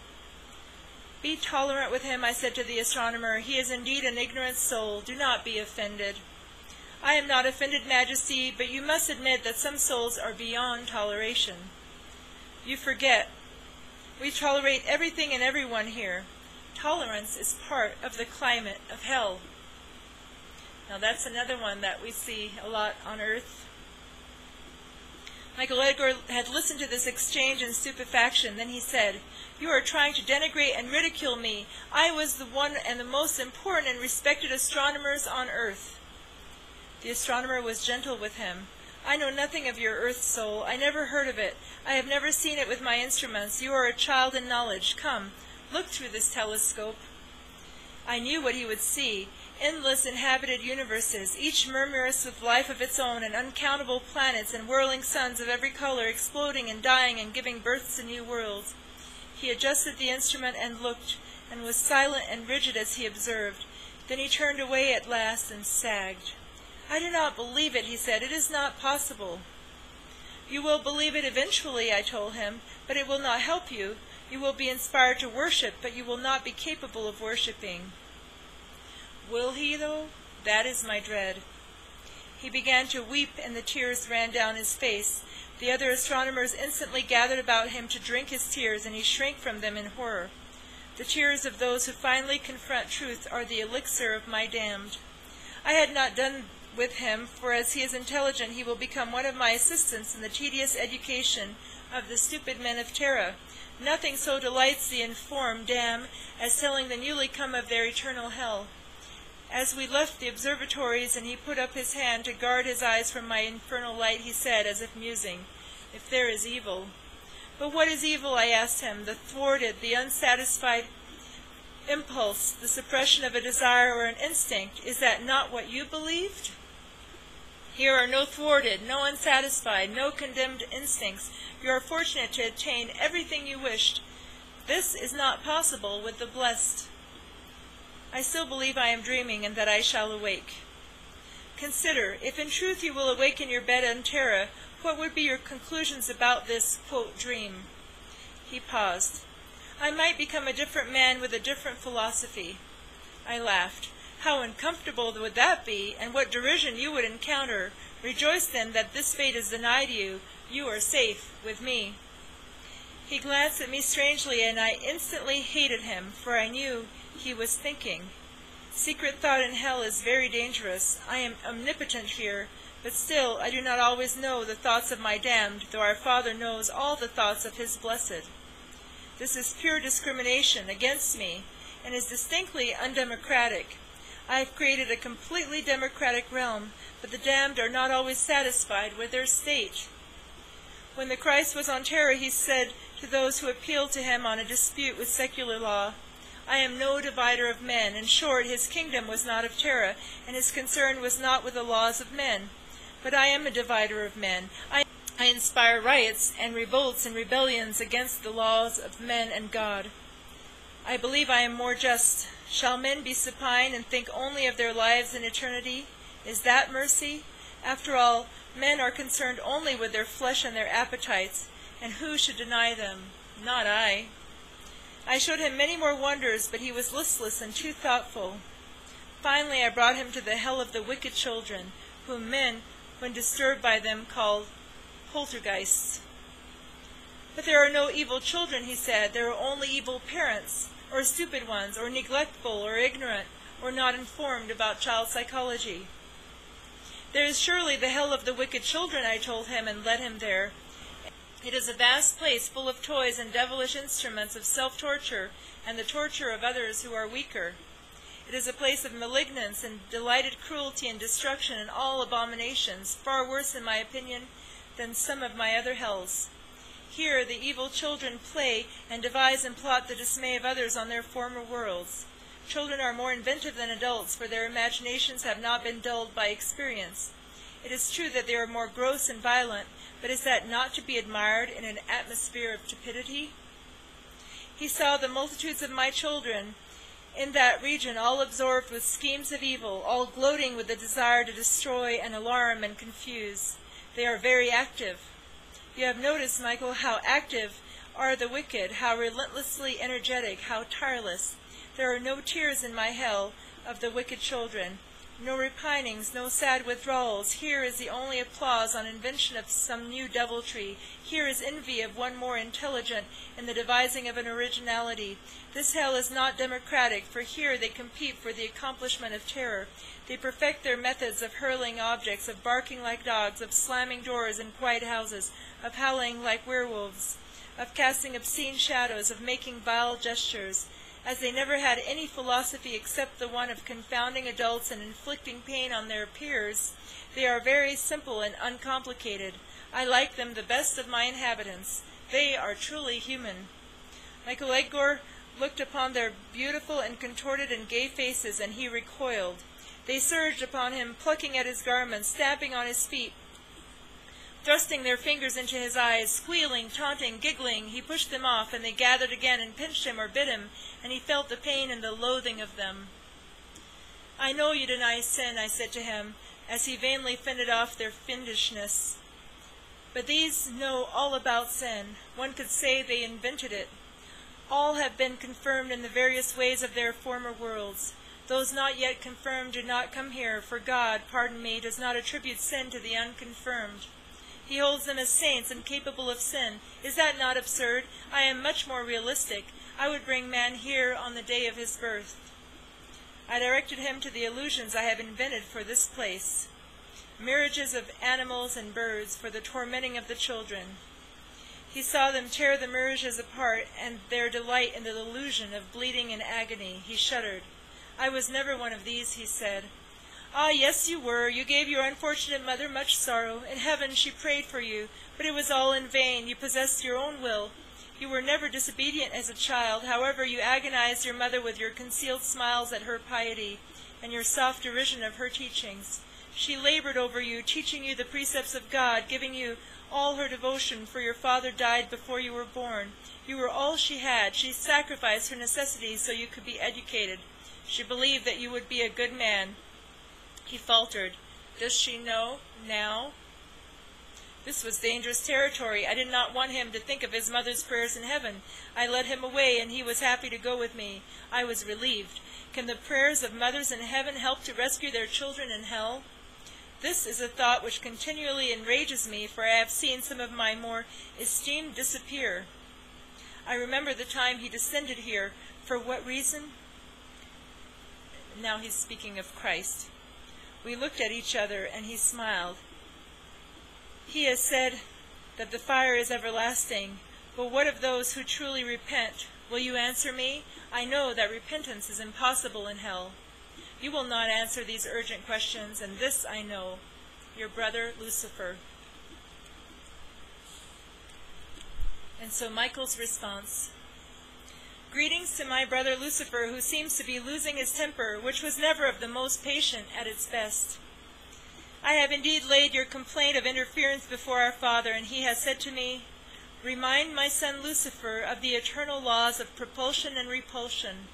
Be tolerant with him, I said to the astronomer. He is indeed an ignorant soul. Do not be offended. I am not offended, Majesty, but you must admit that some souls are beyond toleration. You forget. We tolerate everything and everyone here. Tolerance is part of the climate of hell. Now that's another one that we see a lot on Earth. Michael Edgar had listened to this exchange in stupefaction. Then he said, You are trying to denigrate and ridicule me. I was the one and the most important and respected astronomers on Earth. The astronomer was gentle with him. I know nothing of your Earth soul. I never heard of it. I have never seen it with my instruments. You are a child in knowledge. Come, look through this telescope. I knew what he would see. Endless inhabited universes, each murmurous with life of its own, and uncountable planets and whirling suns of every color, exploding and dying and giving birth to new worlds. He adjusted the instrument and looked, and was silent and rigid as he observed. Then he turned away at last and sagged. I do not believe it, he said. It is not possible. You will believe it eventually, I told him, but it will not help you. You will be inspired to worship, but you will not be capable of worshiping. Will he, though? That is my dread. He began to weep, and the tears ran down his face. The other astronomers instantly gathered about him to drink his tears, and he shrank from them in horror. The tears of those who finally confront truth are the elixir of my damned. I had not done with him, for as he is intelligent, he will become one of my assistants in the tedious education of the stupid men of Terra. Nothing so delights the informed damned as telling the newly come of their eternal hell. As we left the observatories and he put up his hand to guard his eyes from my infernal light, he said, as if musing, If there is evil. But what is evil, I asked him, the thwarted, the unsatisfied impulse, the suppression of a desire or an instinct? Is that not what you believed? Here are no thwarted, no unsatisfied, no condemned instincts. You are fortunate to attain everything you wished. This is not possible with the blessed. I still believe I am dreaming and that I shall awake. Consider, if in truth you will awake in your bed on Terra, What would be your conclusions about this, quote, dream? He paused. I might become a different man with a different philosophy. I laughed. How uncomfortable would that be, and what derision you would encounter. Rejoice then that this fate is denied you. You are safe with me. He glanced at me strangely, and I instantly hated him, for I knew he was thinking. Secret thought in hell is very dangerous. I am omnipotent here, but still I do not always know the thoughts of my damned, though our Father knows all the thoughts of his blessed. This is pure discrimination against me, and is distinctly undemocratic. I have created a completely democratic realm, but the damned are not always satisfied with their state. When the Christ was on terra, he said to those who appealed to him on a dispute with secular law, I am no divider of men. In short, his kingdom was not of terra, and his concern was not with the laws of men. But I am a divider of men. I inspire riots and revolts and rebellions against the laws of men and God. I believe I am more just. Shall men be supine and think only of their lives in eternity? Is that mercy? After all, men are concerned only with their flesh and their appetites, and who should deny them? Not I. I showed him many more wonders, but he was listless and too thoughtful. Finally, I brought him to the hell of the wicked children, whom men, when disturbed by them, call poltergeists. But there are no evil children, he said. There are only evil parents, or stupid ones, or neglectful, or ignorant, or not informed about child psychology. There is surely the hell of the wicked children, I told him, and led him there. It is a vast place full of toys and devilish instruments of self-torture and the torture of others who are weaker. It is a place of malignance and delighted cruelty and destruction and all abominations, far worse, in my opinion, than some of my other hells. Here the evil children play and devise and plot the dismay of others on their former worlds. Children are more inventive than adults, for their imaginations have not been dulled by experience. It is true that they are more gross and violent, but is that not to be admired in an atmosphere of tepidity? He saw the multitudes of my children in that region, all absorbed with schemes of evil, all gloating with the desire to destroy and alarm and confuse. They are very active. You have noticed, Michael, how active are the wicked, how relentlessly energetic, how tireless. There are no tears in my hell of the wicked children, no repinings, no sad withdrawals. Here is the only applause on invention of some new deviltry. Here is envy of one more intelligent in the devising of an originality. This hell is not democratic, for here they compete for the accomplishment of terror. They perfect their methods of hurling objects, of barking like dogs, of slamming doors in quiet houses, of howling like werewolves, of casting obscene shadows, of making vile gestures. As they never had any philosophy except the one of confounding adults and inflicting pain on their peers, they are very simple and uncomplicated. I like them the best of my inhabitants. They are truly human. Michael Edgar looked upon their beautiful and contorted and gay faces, and he recoiled. They surged upon him, plucking at his garments, stamping on his feet, thrusting their fingers into his eyes, squealing, taunting, giggling. He pushed them off, and they gathered again and pinched him or bit him, and he felt the pain and the loathing of them. I know you deny sin, I said to him, as he vainly fended off their fiendishness. But these know all about sin. One could say they invented it. All have been confirmed in the various ways of their former worlds. Those not yet confirmed do not come here, for God, pardon me, does not attribute sin to the unconfirmed. He holds them as saints and capable of sin. Is that not absurd? I am much more realistic. I would bring man here on the day of his birth. I directed him to the illusions I have invented for this place. Mirages of animals and birds for the tormenting of the children. He saw them tear the mirages apart, and their delight in the illusion of bleeding and agony. He shuddered. I was never one of these, he said. Ah, yes, you were. You gave your unfortunate mother much sorrow. In heaven she prayed for you, but it was all in vain. You possessed your own will. You were never disobedient as a child. However, you agonized your mother with your concealed smiles at her piety and your soft derision of her teachings. She labored over you, teaching you the precepts of God, giving you all her devotion, for your father died before you were born. You were all she had. She sacrificed her necessities so you could be educated. She believed that you would be a good man. He faltered. Does she know now? This was dangerous territory. I did not want him to think of his mother's prayers in heaven. I led him away, and he was happy to go with me. I was relieved. Can the prayers of mothers in heaven help to rescue their children in hell? This is a thought which continually enrages me, for I have seen some of my more esteemed disappear. I remember the time he descended here. For what reason? Now he's speaking of Christ. We looked at each other, and he smiled. He has said that the fire is everlasting, but what of those who truly repent? Will you answer me? I know that repentance is impossible in hell. You will not answer these urgent questions, and this I know. Your brother, Lucifer. And so Michael's response. Greetings to my brother Lucifer, who seems to be losing his temper, which was never of the most patient at its best. I have indeed laid your complaint of interference before our Father, and he has said to me, remind my son Lucifer of the eternal laws of propulsion and repulsion.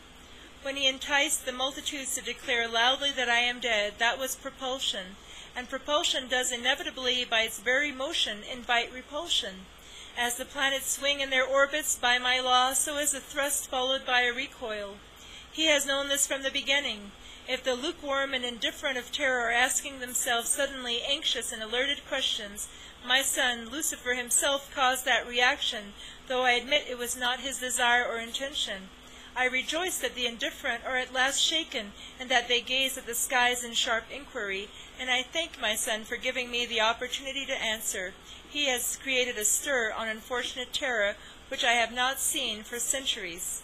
When he enticed the multitudes to declare loudly that I am dead, that was propulsion, and propulsion does inevitably by its very motion invite repulsion. As the planets swing in their orbits by my law, so is a thrust followed by a recoil. He has known this from the beginning. If the lukewarm and indifferent of terror are asking themselves suddenly anxious and alerted questions, my son Lucifer himself caused that reaction, though I admit it was not his desire or intention. I rejoice that the indifferent are at last shaken, and that they gaze at the skies in sharp inquiry, and I thank my son for giving me the opportunity to answer. He has created a stir on unfortunate terror, which I have not seen for centuries.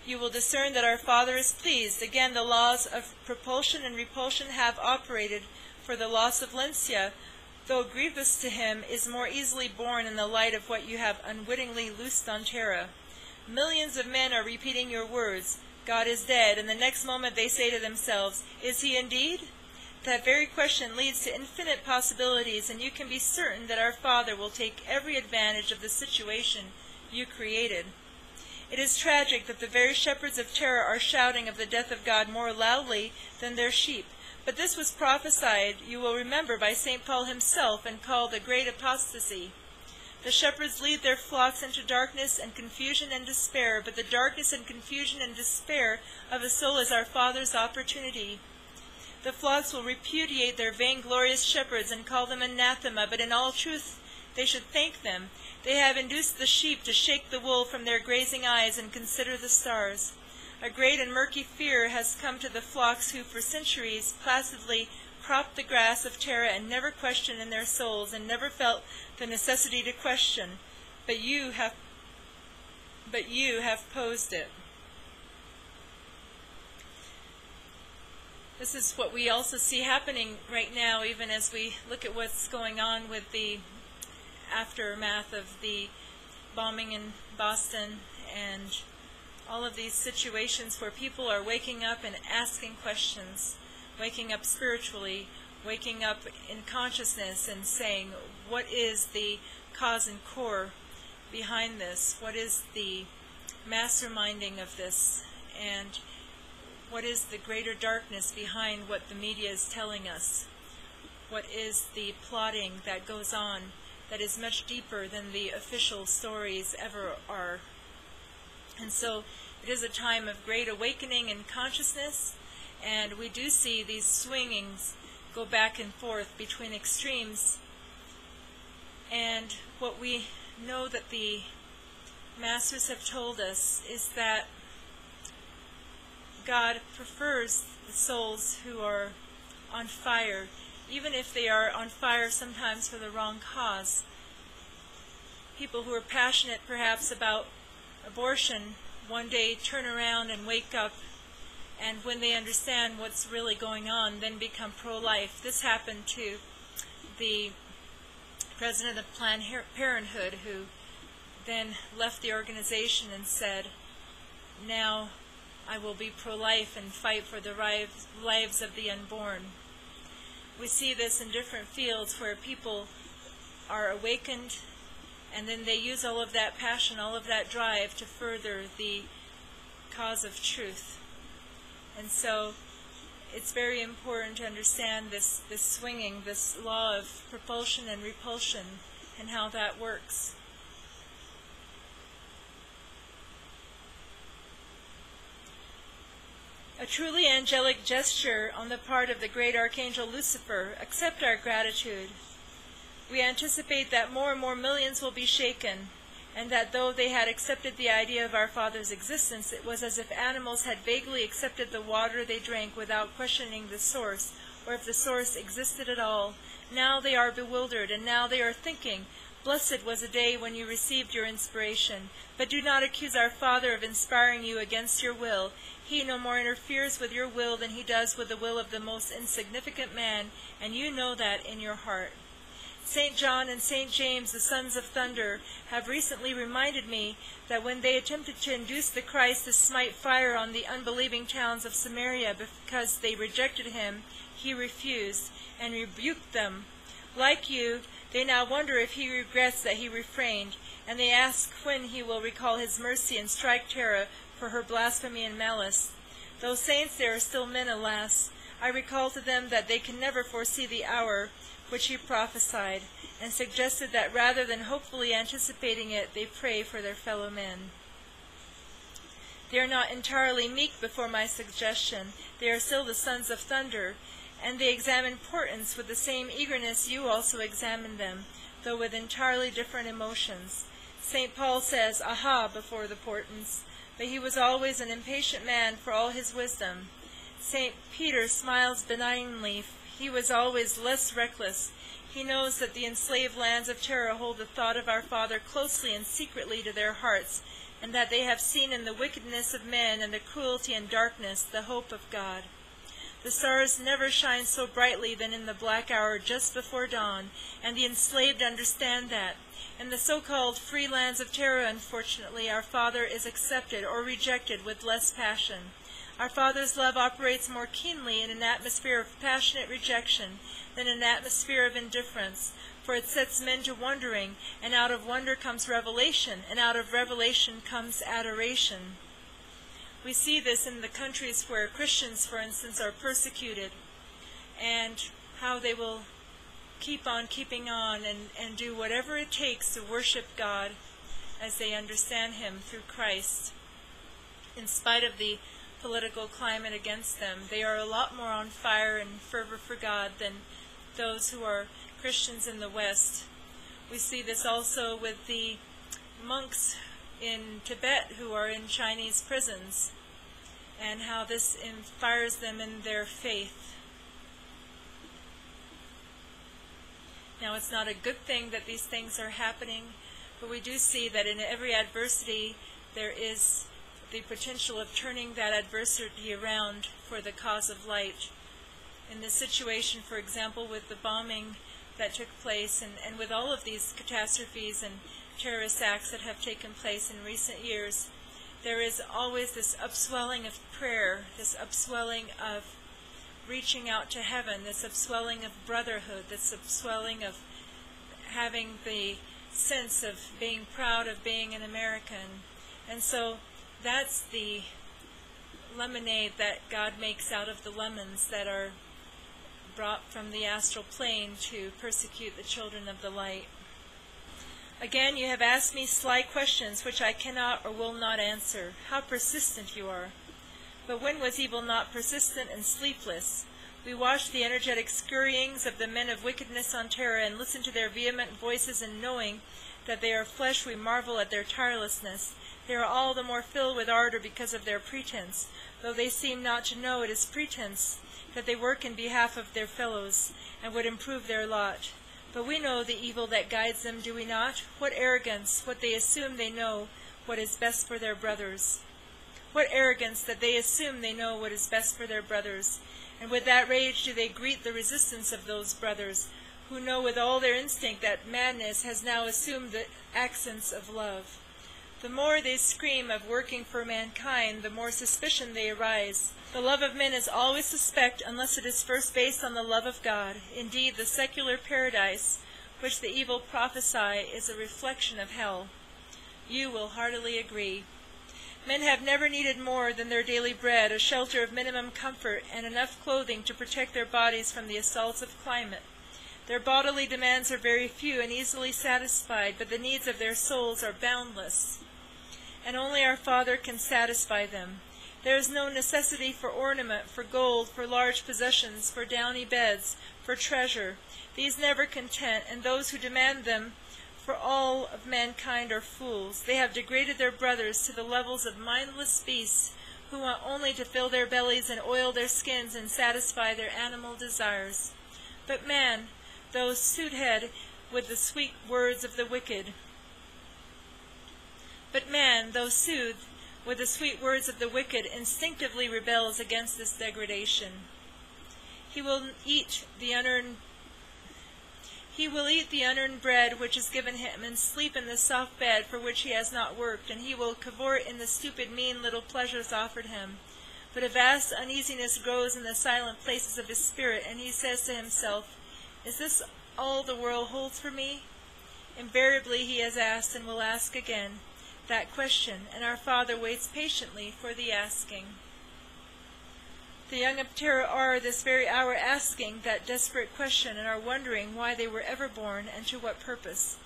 You will discern that our Father is pleased. Again, the laws of propulsion and repulsion have operated, for the loss of Lencia, though grievous to him, is more easily borne in the light of what you have unwittingly loosed on Terra. Millions of men are repeating your words, God is dead, and the next moment they say to themselves, is he indeed? That very question leads to infinite possibilities, and you can be certain that our Father will take every advantage of the situation you created. It is tragic that the very shepherds of terror are shouting of the death of God more loudly than their sheep. But this was prophesied, you will remember, by St. Paul himself, and called the great apostasy. The shepherds lead their flocks into darkness and confusion and despair, but the darkness and confusion and despair of a soul is our Father's opportunity. The flocks will repudiate their vainglorious shepherds and call them anathema, but in all truth they should thank them. They have induced the sheep to shake the wool from their grazing eyes and consider the stars. A great and murky fear has come to the flocks who for centuries placidly cropped the grass of terror and never questioned in their souls and never felt the necessity to question. But you have posed it. This is what we also see happening right now, even as we look at what's going on with the aftermath of the bombing in Boston and all of these situations where people are waking up and asking questions, waking up spiritually, waking up in consciousness and saying, what is the cause and core behind this? What is the masterminding of this? And what is the greater darkness behind what the media is telling us? What is the plotting that goes on that is much deeper than the official stories ever are? And so it is a time of great awakening and consciousness, and we do see these swingings go back and forth between extremes. And what we know that the Masters have told us is that God prefers the souls who are on fire, even if they are on fire sometimes for the wrong cause. People who are passionate perhaps about abortion one day turn around and wake up, and when they understand what's really going on, then become pro-life. This happened to the president of Planned Parenthood, who then left the organization and said, now I will be pro-life and fight for the lives of the unborn. We see this in different fields where people are awakened, and then they use all of that passion, all of that drive to further the cause of truth. And so it's very important to understand this swinging, this law of propulsion and repulsion, and how that works. A truly angelic gesture on the part of the great Archangel Lucifer. Accept our gratitude. We anticipate that more and more millions will be shaken, and that though they had accepted the idea of our Father's existence, it was as if animals had vaguely accepted the water they drank without questioning the source, or if the source existed at all. Now they are bewildered, and now they are thinking, "Blessed was the day when you received your inspiration. But do not accuse our Father of inspiring you against your will. He no more interferes with your will than he does with the will of the most insignificant man, and you know that in your heart." St. John and St. James, the sons of thunder, have recently reminded me that when they attempted to induce the Christ to smite fire on the unbelieving towns of Samaria because they rejected him, he refused and rebuked them. Like you, they now wonder if he regrets that he refrained, and they ask when he will recall his mercy and strike Terra for her blasphemy and malice. Though saints, they are still men, alas. I recall to them that they can never foresee the hour which he prophesied, and suggested that rather than hopefully anticipating it, they pray for their fellow men. They are not entirely meek before my suggestion. They are still the sons of thunder, and they examine portents with the same eagerness you also examine them, though with entirely different emotions. St. Paul says, "Aha," before the portents, but he was always an impatient man for all his wisdom. St. Peter smiles benignly. He was always less reckless. He knows that the enslaved lands of Terra hold the thought of our Father closely and secretly to their hearts, and that they have seen in the wickedness of men and the cruelty and darkness the hope of God. The stars never shine so brightly than in the black hour just before dawn, and the enslaved understand that. In the so-called free lands of Terra, unfortunately, our Father is accepted or rejected with less passion. Our Father's love operates more keenly in an atmosphere of passionate rejection than an atmosphere of indifference, for it sets men to wondering, and out of wonder comes revelation, and out of revelation comes adoration. We see this in the countries where Christians, for instance, are persecuted, and how they will keep on keeping on and do whatever it takes to worship God as they understand him through Christ. In spite of the political climate against them, they are a lot more on fire and fervor for God than those who are Christians in the West. We see this also with the monks in Tibet who are in Chinese prisons, and how this inspires them in their faith. Now, it's not a good thing that these things are happening, but we do see that in every adversity there is the potential of turning that adversity around for the cause of light. In this situation, for example, with the bombing that took place, and with all of these catastrophes and terrorist acts that have taken place in recent years, there is always this upswelling of prayer, this upswelling of reaching out to heaven, this upswelling of brotherhood, this upswelling of having the sense of being proud of being an American. And so that's the lemonade that God makes out of the lemons that are brought from the astral plane to persecute the children of the light. Again, you have asked me sly questions which I cannot or will not answer. How persistent you are. But when was evil not persistent and sleepless? We watch the energetic scurryings of the men of wickedness on Terra and listen to their vehement voices, and knowing that they are flesh, we marvel at their tirelessness. They are all the more filled with ardor because of their pretense, though they seem not to know it is pretense, that they work in behalf of their fellows, and would improve their lot. But we know the evil that guides them, do we not? What arrogance, what they assume they know what is best for their brothers. What arrogance that they assume they know what is best for their brothers. And with that rage do they greet the resistance of those brothers, who know with all their instinct that madness has now assumed the accents of love. The more they scream of working for mankind, the more suspicion they arise. The love of men is always suspect unless it is first based on the love of God. Indeed, the secular paradise, which the evil prophesy, is a reflection of hell. You will heartily agree. Men have never needed more than their daily bread, a shelter of minimum comfort, and enough clothing to protect their bodies from the assaults of climate. Their bodily demands are very few and easily satisfied, but the needs of their souls are boundless, and only our Father can satisfy them. There is no necessity for ornament, for gold, for large possessions, for downy beds, for treasure. These never content, and those who demand them for all of mankind are fools. They have degraded their brothers to the levels of mindless beasts, who want only to fill their bellies and oil their skins and satisfy their animal desires. But man, though soothed with the sweet words of the wicked, instinctively rebels against this degradation. He will eat the unearned bread which is given him, and sleep in the soft bed for which he has not worked, and he will cavort in the stupid, mean little pleasures offered him. But a vast uneasiness grows in the silent places of his spirit, and he says to himself, "Is this all the world holds for me?" Invariably he has asked, and will ask again, that question, and our Father waits patiently for the asking. The young of Terra are this very hour asking that desperate question, and are wondering why they were ever born, and to what purpose.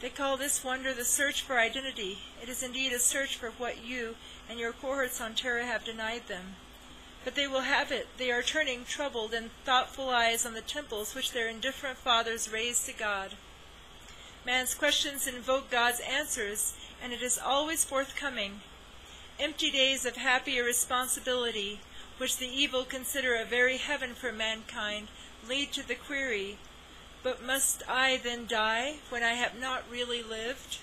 They call this wonder the search for identity. It is indeed a search for what you and your cohorts on Terra have denied them. But they will have it. They are turning troubled and thoughtful eyes on the temples which their indifferent fathers raised to God. Man's questions invoke God's answers, and it is always forthcoming. Empty days of happy irresponsibility, which the evil consider a very heaven for mankind, lead to the query, "But must I then die, when I have not really lived?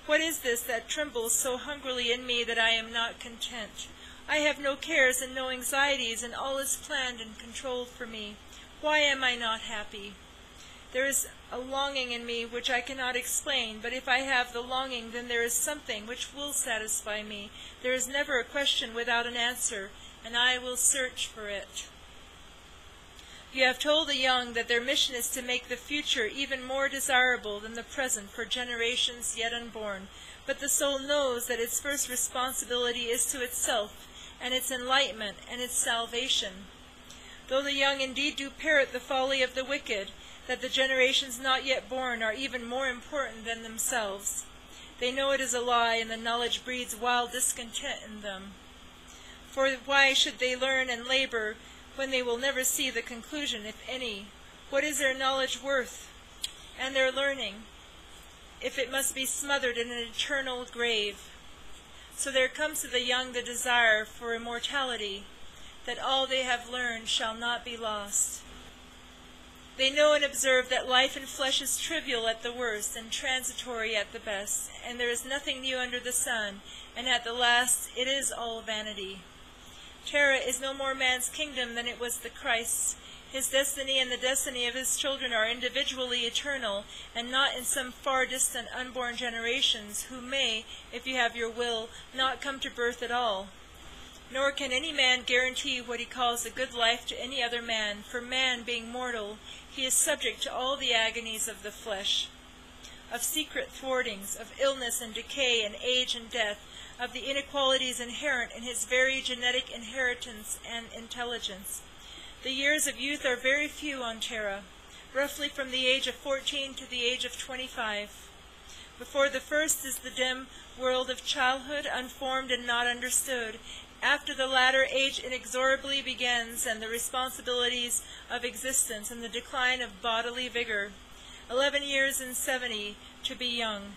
What is this that trembles so hungrily in me that I am not content? I have no cares and no anxieties, and all is planned and controlled for me. Why am I not happy? There is a longing in me which I cannot explain, but if I have the longing, then there is something which will satisfy me. There is never a question without an answer, and I will search for it." You have told the young that their mission is to make the future even more desirable than the present for generations yet unborn, but the soul knows that its first responsibility is to itself, and its enlightenment, and its salvation. Though the young indeed do parrot the folly of the wicked, that the generations not yet born are even more important than themselves, they know it is a lie, and the knowledge breeds wild discontent in them. For why should they learn and labor when they will never see the conclusion, if any? What is their knowledge worth, and their learning, if it must be smothered in an eternal grave? So there comes to the young the desire for immortality, that all they have learned shall not be lost. They know and observe that life in flesh is trivial at the worst, and transitory at the best, and there is nothing new under the sun, and at the last it is all vanity. Terra is no more man's kingdom than it was the Christ's. His destiny and the destiny of his children are individually eternal, and not in some far distant unborn generations, who may, if you have your will, not come to birth at all. Nor can any man guarantee what he calls a good life to any other man, for man, being mortal, he is subject to all the agonies of the flesh, of secret thwartings, of illness and decay and age and death, of the inequalities inherent in his very genetic inheritance and intelligence. The years of youth are very few on Terra, roughly from the age of 14 to the age of 25. Before the first is the dim world of childhood, unformed and not understood. After the latter, age inexorably begins, and the responsibilities of existence, and the decline of bodily vigor. 11 years and 70 to be young.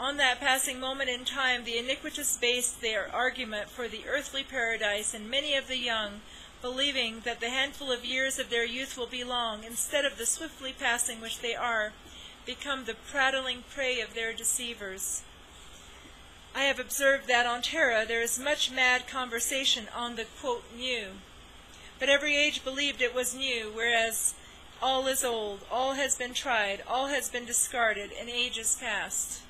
On that passing moment in time, the iniquitous base their argument for the earthly paradise, and many of the young, believing that the handful of years of their youth will be long, instead of the swiftly passing which they are, become the prattling prey of their deceivers. I have observed that on Terra there is much mad conversation on the, quote, new. But every age believed it was new, whereas all is old, all has been tried, all has been discarded, and ages past.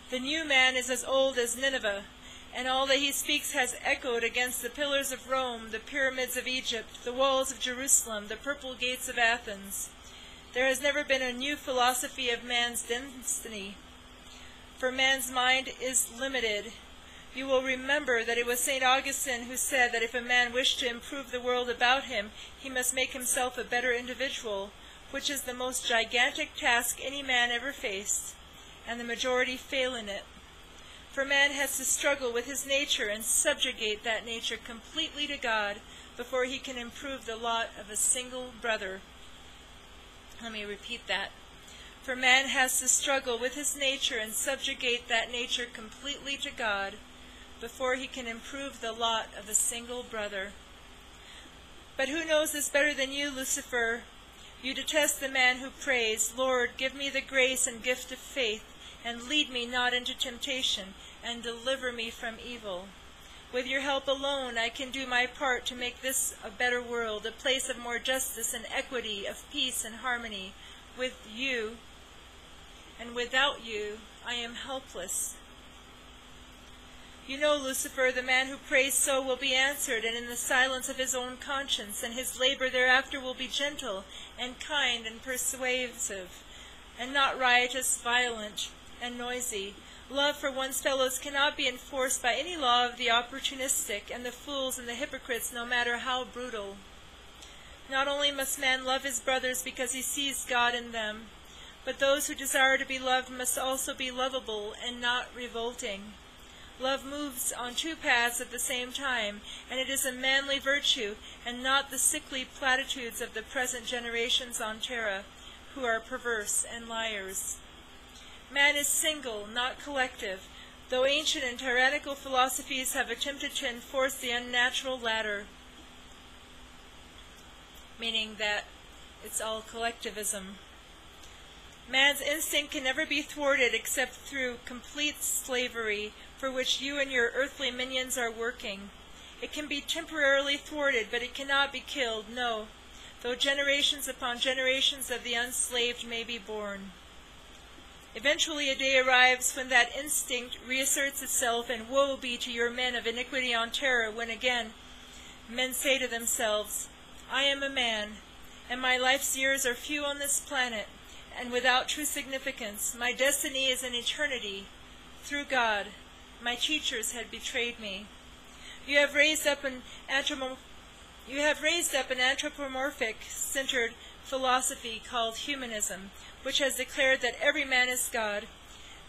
The new man is as old as Nineveh, and all that he speaks has echoed against the pillars of Rome, the pyramids of Egypt, the walls of Jerusalem, the purple gates of Athens. There has never been a new philosophy of man's destiny, for man's mind is limited. You will remember that it was St. Augustine who said that if a man wished to improve the world about him, he must make himself a better individual, which is the most gigantic task any man ever faced, and the majority fail in it. For man has to struggle with his nature and subjugate that nature completely to God before he can improve the lot of a single brother. Let me repeat that. For man has to struggle with his nature and subjugate that nature completely to God before he can improve the lot of a single brother. But who knows this better than you, Lucifer? You detest the man who prays, "Lord, give me the grace and gift of faith, and lead me not into temptation, and deliver me from evil. With your help alone I can do my part to make this a better world, a place of more justice and equity, of peace and harmony. With you, and without you, I am helpless." You know, Lucifer, the man who prays so will be answered, and in the silence of his own conscience, and his labor thereafter will be gentle, and kind, and persuasive, and not riotous, violent, and noisy. Love for one's fellows cannot be enforced by any law of the opportunistic, and the fools and the hypocrites, no matter how brutal. Not only must man love his brothers because he sees God in them, but those who desire to be loved must also be lovable and not revolting. Love moves on two paths at the same time, and it is a manly virtue, and not the sickly platitudes of the present generations on Terra, who are perverse and liars. Man is single, not collective, though ancient and tyrannical philosophies have attempted to enforce the unnatural latter, meaning that it's all collectivism. Man's instinct can never be thwarted except through complete slavery, for which you and your earthly minions are working. It can be temporarily thwarted, but it cannot be killed, no, though generations upon generations of the unslaved may be born. Eventually a day arrives when that instinct reasserts itself, and woe be to your men of iniquity on Terra when again men say to themselves, "I am a man, and my life's years are few on this planet, and without true significance. My destiny is in eternity. Through God, my teachers had betrayed me." You have raised up an anthropomorphic-centered philosophy called humanism, which has declared that every man is God,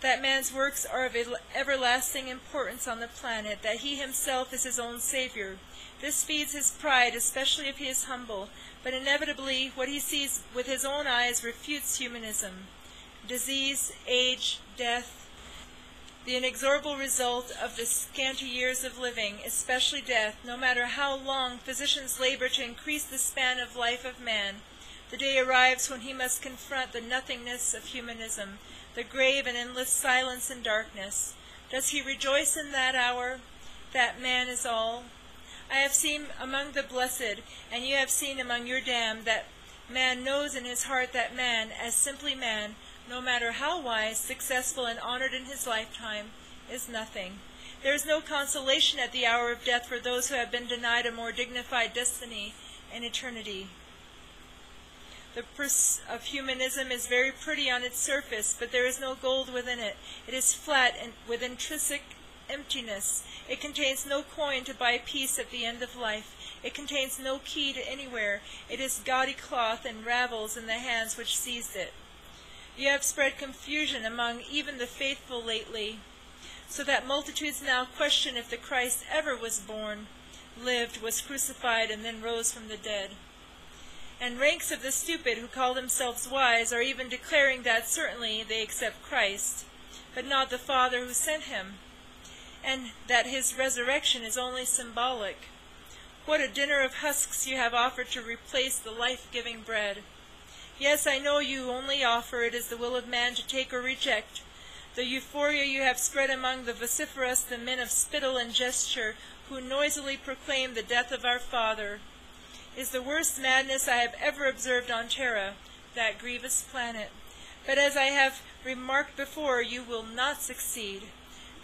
that man's works are of everlasting importance on the planet, that he himself is his own savior. This feeds his pride, especially if he is humble, but inevitably what he sees with his own eyes refutes humanism. Disease, age, death, the inexorable result of the scanty years of living, especially death, no matter how long physicians labor to increase the span of life of man, the day arrives when he must confront the nothingness of humanism, the grave and endless silence and darkness. Does he rejoice in that hour, that man is all? I have seen among the blessed, and you have seen among your damned, that man knows in his heart that man, as simply man, no matter how wise, successful, and honored in his lifetime, is nothing. There is no consolation at the hour of death for those who have been denied a more dignified destiny in eternity. The purse of humanism is very pretty on its surface, but there is no gold within it. It is flat and with intrinsic emptiness. It contains no coin to buy peace at the end of life. It contains no key to anywhere. It is gaudy cloth and ravels in the hands which seized it. You have spread confusion among even the faithful lately, so that multitudes now question if the Christ ever was born, lived, was crucified, and then rose from the dead. And ranks of the stupid who call themselves wise are even declaring that certainly they accept Christ, but not the Father who sent him, and that his resurrection is only symbolic. What a dinner of husks you have offered to replace the life-giving bread. Yes, I know you only offer, it is the will of man to take or reject. The euphoria you have spread among the vociferous, the men of spittle and gesture, who noisily proclaim the death of our Father, is the worst madness I have ever observed on Terra, that grievous planet. But as I have remarked before, you will not succeed.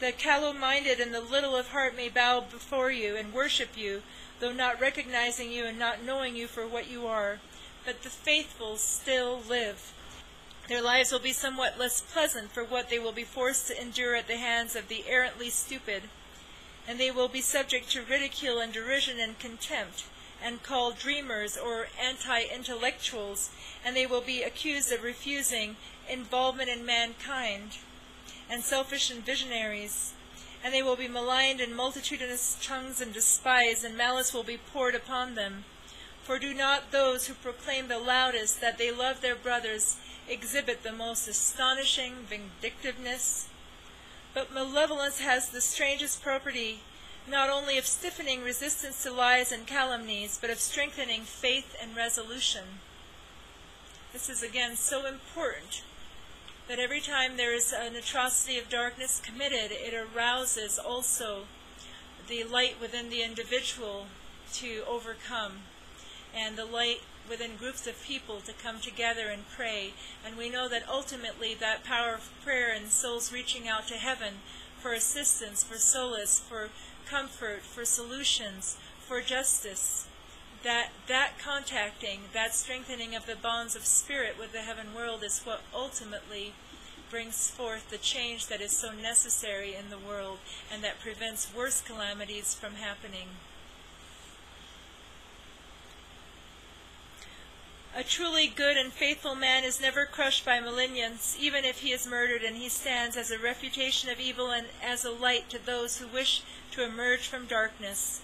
The callow-minded and the little of heart may bow before you and worship you, though not recognizing you and not knowing you for what you are. But the faithful still live. Their lives will be somewhat less pleasant for what they will be forced to endure at the hands of the errantly stupid. and they will be subject to ridicule and derision and contempt, and called dreamers or anti-intellectuals, and they will be accused of refusing involvement in mankind, and selfish and visionaries, and they will be maligned in multitudinous tongues and despised, and malice will be poured upon them. For do not those who proclaim the loudest that they love their brothers exhibit the most astonishing vindictiveness? But malevolence has the strangest property, not only of stiffening resistance to lies and calumnies, but of strengthening faith and resolution. This is again so important, that every time there is an atrocity of darkness committed, it arouses also the light within the individual to overcome, and the light within groups of people to come together and pray. And we know that ultimately that power of prayer and souls reaching out to heaven for assistance, for solace, for comfort, for solutions, for justice, that contacting, that strengthening of the bonds of spirit with the heaven world is what ultimately brings forth the change that is so necessary in the world, and that prevents worse calamities from happening. A truly good and faithful man is never crushed by malignants, even if he is murdered, and he stands as a refutation of evil and as a light to those who wish to emerge from darkness.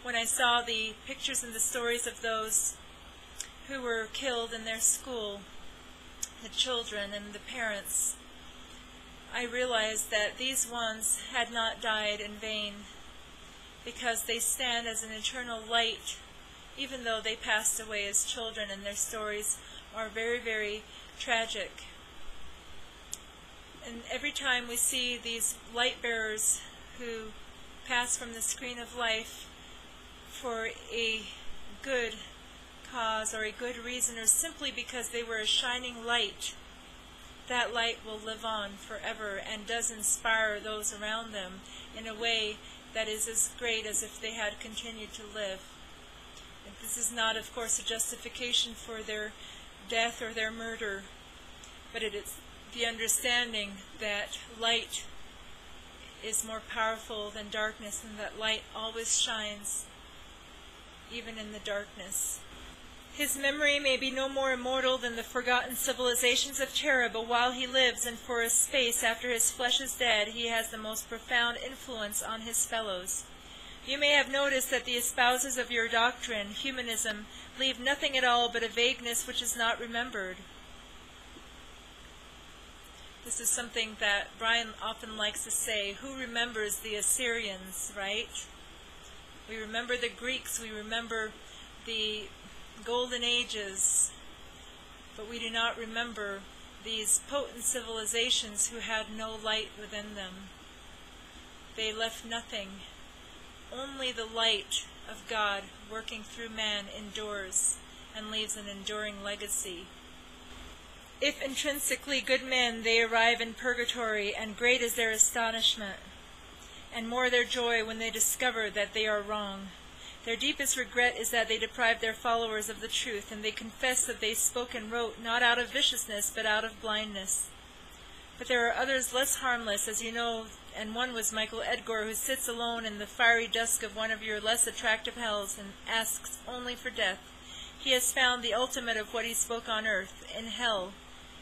When I saw the pictures and the stories of those who were killed in their school, the children and the parents, I realized that these ones had not died in vain, because they stand as an eternal light, even though they passed away as children, and their stories are very, very tragic. And every time we see these light bearers who pass from the screen of life for a good cause or a good reason, or simply because they were a shining light, that light will live on forever and does inspire those around them in a way that is as great as if they had continued to live. This is not, of course, a justification for their death or their murder, but it is the understanding that light is more powerful than darkness, and that light always shines, even in the darkness. His memory may be no more immortal than the forgotten civilizations of terror, but while he lives, and for a space after his flesh is dead, he has the most profound influence on his fellows. You may have noticed that the espousers of your doctrine, humanism, leave nothing at all but a vagueness which is not remembered. This is something that Brian often likes to say. Who remembers the Assyrians, right? We remember the Greeks, we remember the Golden Ages, but we do not remember these potent civilizations who had no light within them. They left nothing. Only the light of God working through man endures and leaves an enduring legacy. If intrinsically good men, they arrive in purgatory, and great is their astonishment, and more their joy when they discover that they are wrong. Their deepest regret is that they deprived their followers of the truth, and they confess that they spoke and wrote not out of viciousness, but out of blindness. But there are others less harmless, as you know, and one was Michael Edgar, who sits alone in the fiery dusk of one of your less attractive hells and asks only for death. He has found the ultimate of what he spoke on earth, in hell,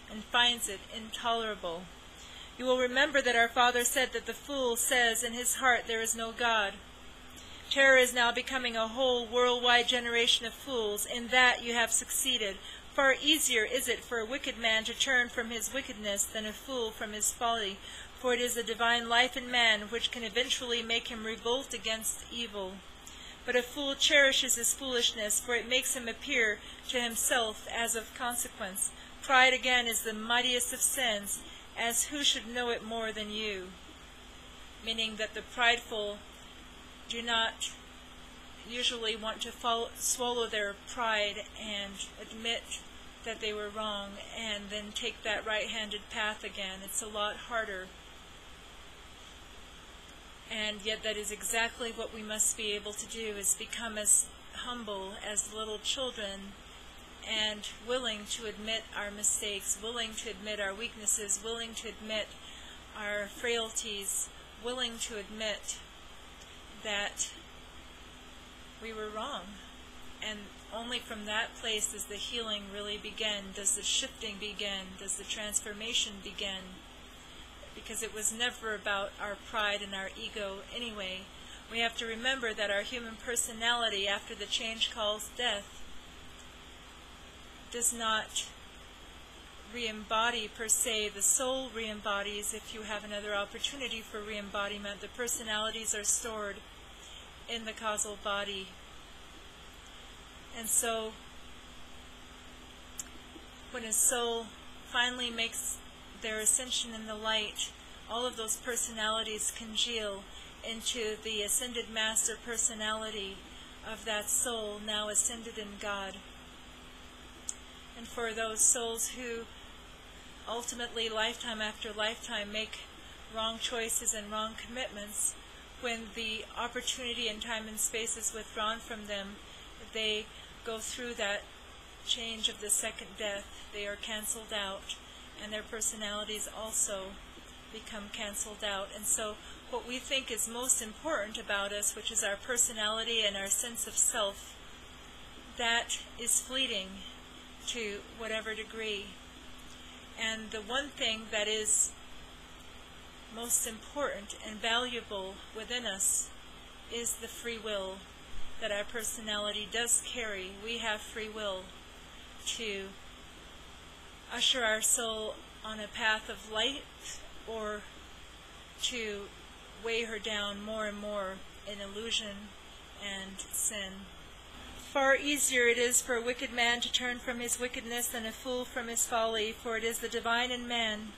and finds it intolerable. You will remember that our Father said that the fool says in his heart there is no God. Terror is now becoming a whole worldwide generation of fools. In that you have succeeded. Far easier is it for a wicked man to turn from his wickedness than a fool from his folly, for it is the divine life in man which can eventually make him revolt against evil. But a fool cherishes his foolishness, for it makes him appear to himself as of consequence. Pride again is the mightiest of sins, as who should know it more than you? Meaning that the prideful do not usually want to swallow their pride and admit that they were wrong and then take that right-handed path again. It's a lot harder. And yet that is exactly what we must be able to do, is become as humble as little children and willing to admit our mistakes, willing to admit our weaknesses, willing to admit our frailties, willing to admit that we were wrong. And only from that place does the healing really begin, does the shifting begin, does the transformation begin. Because it was never about our pride and our ego anyway. We have to remember that our human personality, after the change calls death, does not re-embody per se. The soul re-embodies if you have another opportunity for re-embodiment. The personalities are stored in the causal body. And so, when a soul finally makes their ascension in the light, all of those personalities congeal into the ascended master personality of that soul now ascended in God. And for those souls who ultimately, lifetime after lifetime, make wrong choices and wrong commitments, when the opportunity in time and space is withdrawn from them, they go through that change of the second death. They are canceled out, and their personalities also become canceled out. And so what we think is most important about us, which is our personality and our sense of self, that is fleeting to whatever degree. And the one thing that is most important and valuable within us is the free will that our personality does carry. We have free will to usher our soul on a path of light or to weigh her down more and more in illusion and sin. Far easier it is for a wicked man to turn from his wickedness than a fool from his folly, for it is the divine in man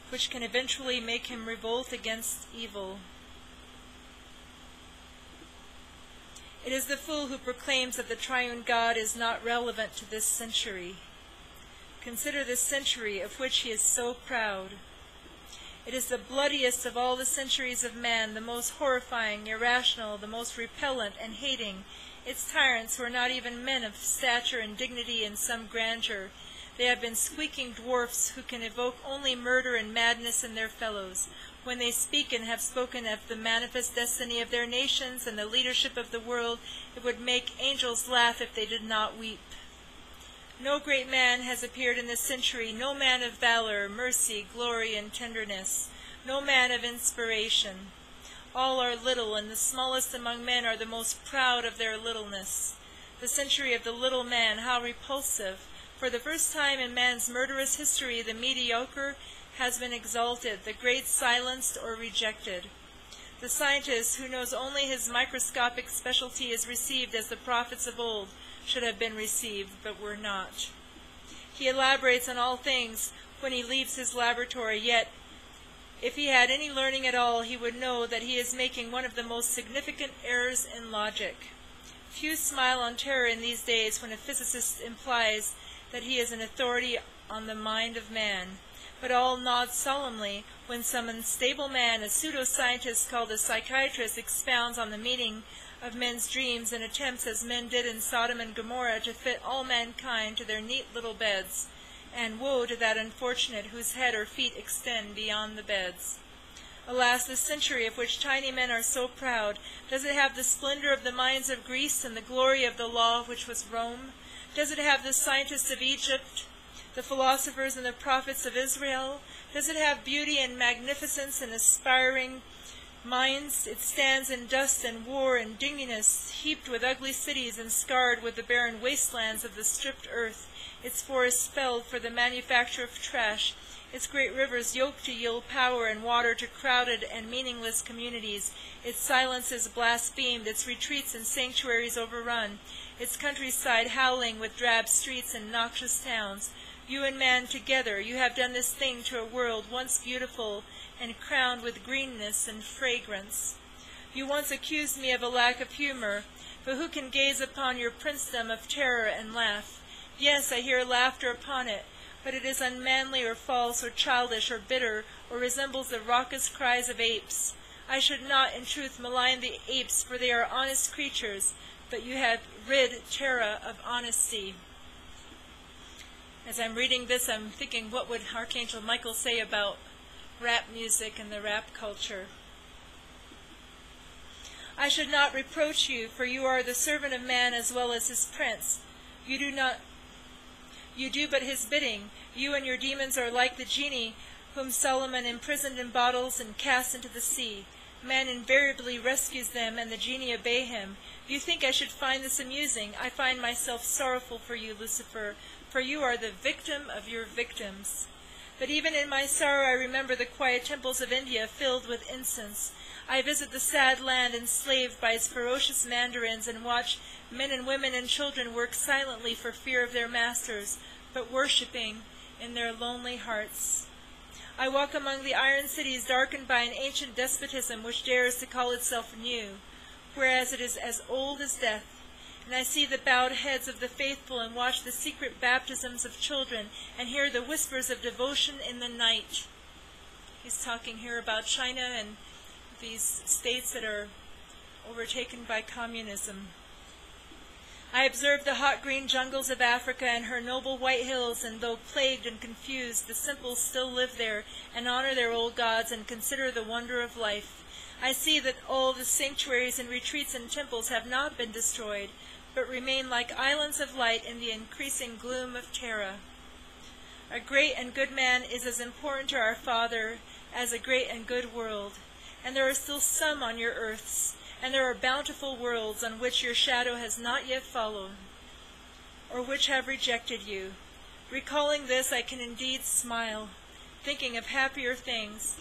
which can eventually make him revolt against evil. It is the fool who proclaims that the triune God is not relevant to this century. Consider this century of which he is so proud. It is the bloodiest of all the centuries of man, the most horrifying, irrational, the most repellent and hating. Its tyrants who are not even men of stature and dignity and some grandeur. They have been squeaking dwarfs who can evoke only murder and madness in their fellows. When they speak and have spoken of the manifest destiny of their nations and the leadership of the world, it would make angels laugh if they did not weep. No great man has appeared in this century, no man of valor, mercy, glory, and tenderness, no man of inspiration. All are little, and the smallest among men are the most proud of their littleness. The century of the little man, how repulsive! For the first time in man's murderous history, the mediocre has been exalted, the great silenced or rejected. The scientist who knows only his microscopic specialty is received as the prophets of old should have been received, but were not. He elaborates on all things when he leaves his laboratory, yet if he had any learning at all, he would know that he is making one of the most significant errors in logic. Few smile on terror in these days when a physicist implies that he is an authority on the mind of man, but all nod solemnly when some unstable man, a pseudoscientist called a psychiatrist, expounds on the meaning of men's dreams and attempts, as men did in Sodom and Gomorrah, to fit all mankind to their neat little beds. And woe to that unfortunate whose head or feet extend beyond the beds. Alas, this century of which tiny men are so proud, does it have the splendor of the mines of Greece and the glory of the law which was Rome? Does it have the scientists of Egypt, the philosophers and the prophets of Israel? Does it have beauty and magnificence and aspiring minds? It stands in dust and war and dinginess, heaped with ugly cities and scarred with the barren wastelands of the stripped earth, its forests felled for the manufacture of trash, its great rivers yoked to yield power and water to crowded and meaningless communities, its silences blasphemed, its retreats and sanctuaries overrun, its countryside howling with drab streets and noxious towns. You and man together, you have done this thing to a world once beautiful and crowned with greenness and fragrance. You once accused me of a lack of humor, but who can gaze upon your princedom of terror and laugh? Yes, I hear laughter upon it, but it is unmanly or false or childish or bitter, or resembles the raucous cries of apes. I should not in truth malign the apes, for they are honest creatures, but you have rid terra of honesty. As I'm reading this, I'm thinking, what would Archangel Michael say about rap music and the rap culture? I should not reproach you, for you are the servant of man as well as his prince. You do but his bidding. You and your demons are like the genii whom Solomon imprisoned in bottles and cast into the sea. Man invariably rescues them, and the genii obey him. You think I should find this amusing? I find myself sorrowful for you, Lucifer, for you are the victim of your victims. But even in my sorrow I remember the quiet temples of India filled with incense. I visit the sad land enslaved by its ferocious mandarins and watch men and women and children work silently for fear of their masters, but worshipping in their lonely hearts. I walk among the iron cities darkened by an ancient despotism which dares to call itself new, whereas it is as old as death. And I see the bowed heads of the faithful and watch the secret baptisms of children and hear the whispers of devotion in the night. He's talking here about China and these states that are overtaken by communism. I observe the hot green jungles of Africa and her noble white hills, and though plagued and confused, the simple still live there and honor their old gods and consider the wonder of life. I see that all the sanctuaries and retreats and temples have not been destroyed, but remain like islands of light in the increasing gloom of Terra. A great and good man is as important to our Father as a great and good world, and there are still some on your earths, and there are bountiful worlds on which your shadow has not yet followed, or which have rejected you. Recalling this, I can indeed smile, thinking of happier things.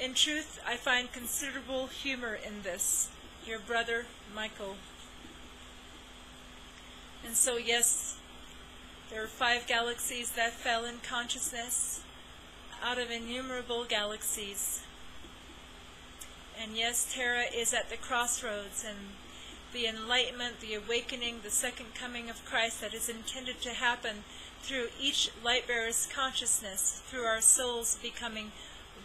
In truth, I find considerable humor in this. Your brother, Michael. And so, yes, there are 5 galaxies that fell in consciousness out of innumerable galaxies. And yes, Terra is at the crossroads, and the enlightenment, the awakening, the second coming of Christ that is intended to happen through each light bearer's consciousness, through our souls becoming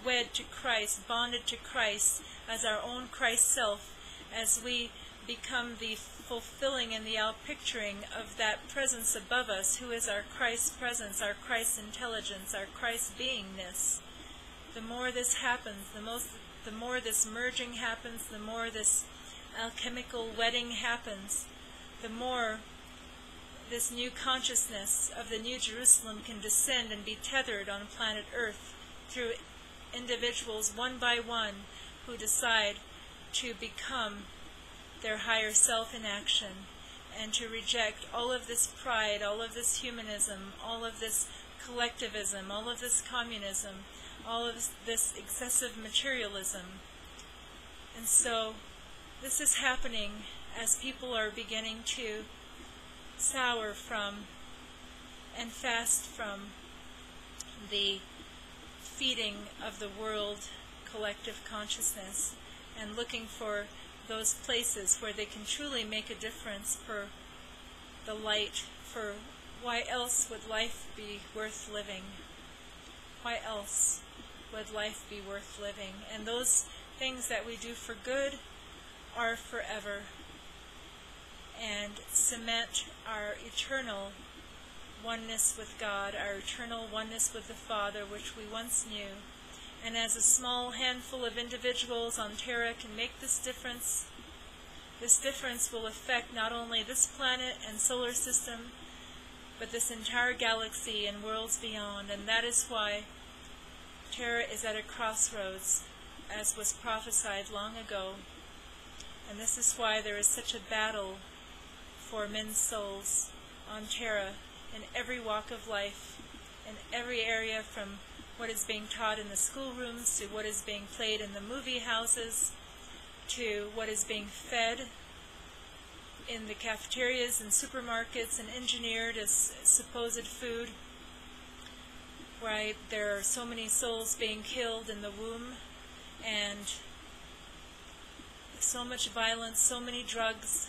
wed to Christ, bonded to Christ as our own Christ self, as we become the fulfilling and the outpicturing of that presence above us, who is our Christ presence, our Christ intelligence, our Christ beingness. The more this happens, the more this merging happens, the more this alchemical wedding happens, the more this new consciousness of the New Jerusalem can descend and be tethered on planet Earth through individuals one by one who decide to become their higher self in action and to reject all of this pride, all of this humanism, all of this collectivism, all of this communism, all of this excessive materialism. And so this is happening as people are beginning to sour from and fast from the feeding of the world collective consciousness and looking for those places where they can truly make a difference for the light, for why else would life be worth living? Why else would life be worth living? And those things that we do for good are forever and cement our eternal oneness with God, our eternal oneness with the Father, which we once knew. And as a small handful of individuals on Terra can make this difference will affect not only this planet and solar system, but this entire galaxy and worlds beyond. And that is why Terra is at a crossroads, as was prophesied long ago. And this is why there is such a battle for men's souls on Terra in every walk of life, in every area, from what is being taught in the schoolrooms to what is being played in the movie houses to what is being fed in the cafeterias and supermarkets and engineered as supposed food. Right, there are so many souls being killed in the womb, and so much violence, so many drugs,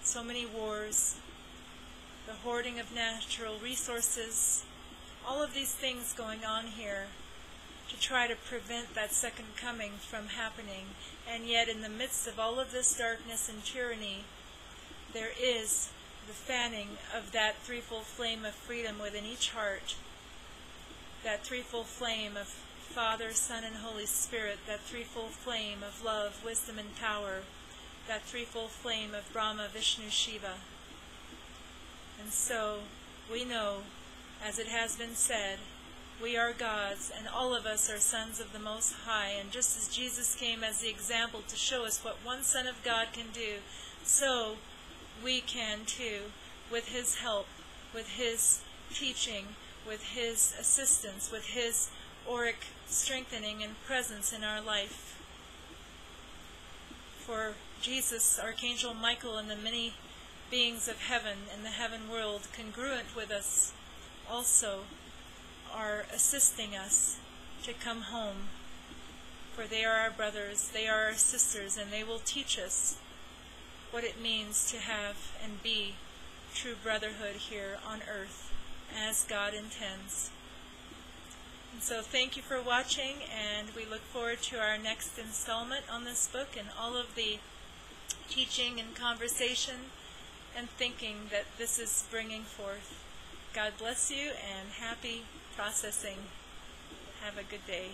so many wars, the hoarding of natural resources, all of these things going on here to try to prevent that second coming from happening. And yet in the midst of all of this darkness and tyranny, there is the fanning of that threefold flame of freedom within each heart, that threefold flame of Father, Son, and Holy Spirit, that threefold flame of love, wisdom, and power, that threefold flame of Brahma, Vishnu, Shiva. And so we know, as it has been said, we are gods, and all of us are sons of the Most High. And just as Jesus came as the example to show us what one Son of God can do, so we can too, with His help, with His teaching, with His assistance, with His auric strengthening and presence in our life. For Jesus, Archangel Michael, and the many beings of heaven and the heaven world congruent with us also are assisting us to come home. For they are our brothers, they are our sisters, and they will teach us what it means to have and be true brotherhood here on earth as God intends. And so thank you for watching, and we look forward to our next installment on this book and all of the teaching and conversation and thinking that this is bringing forth. God bless you, and happy processing. Have a good day.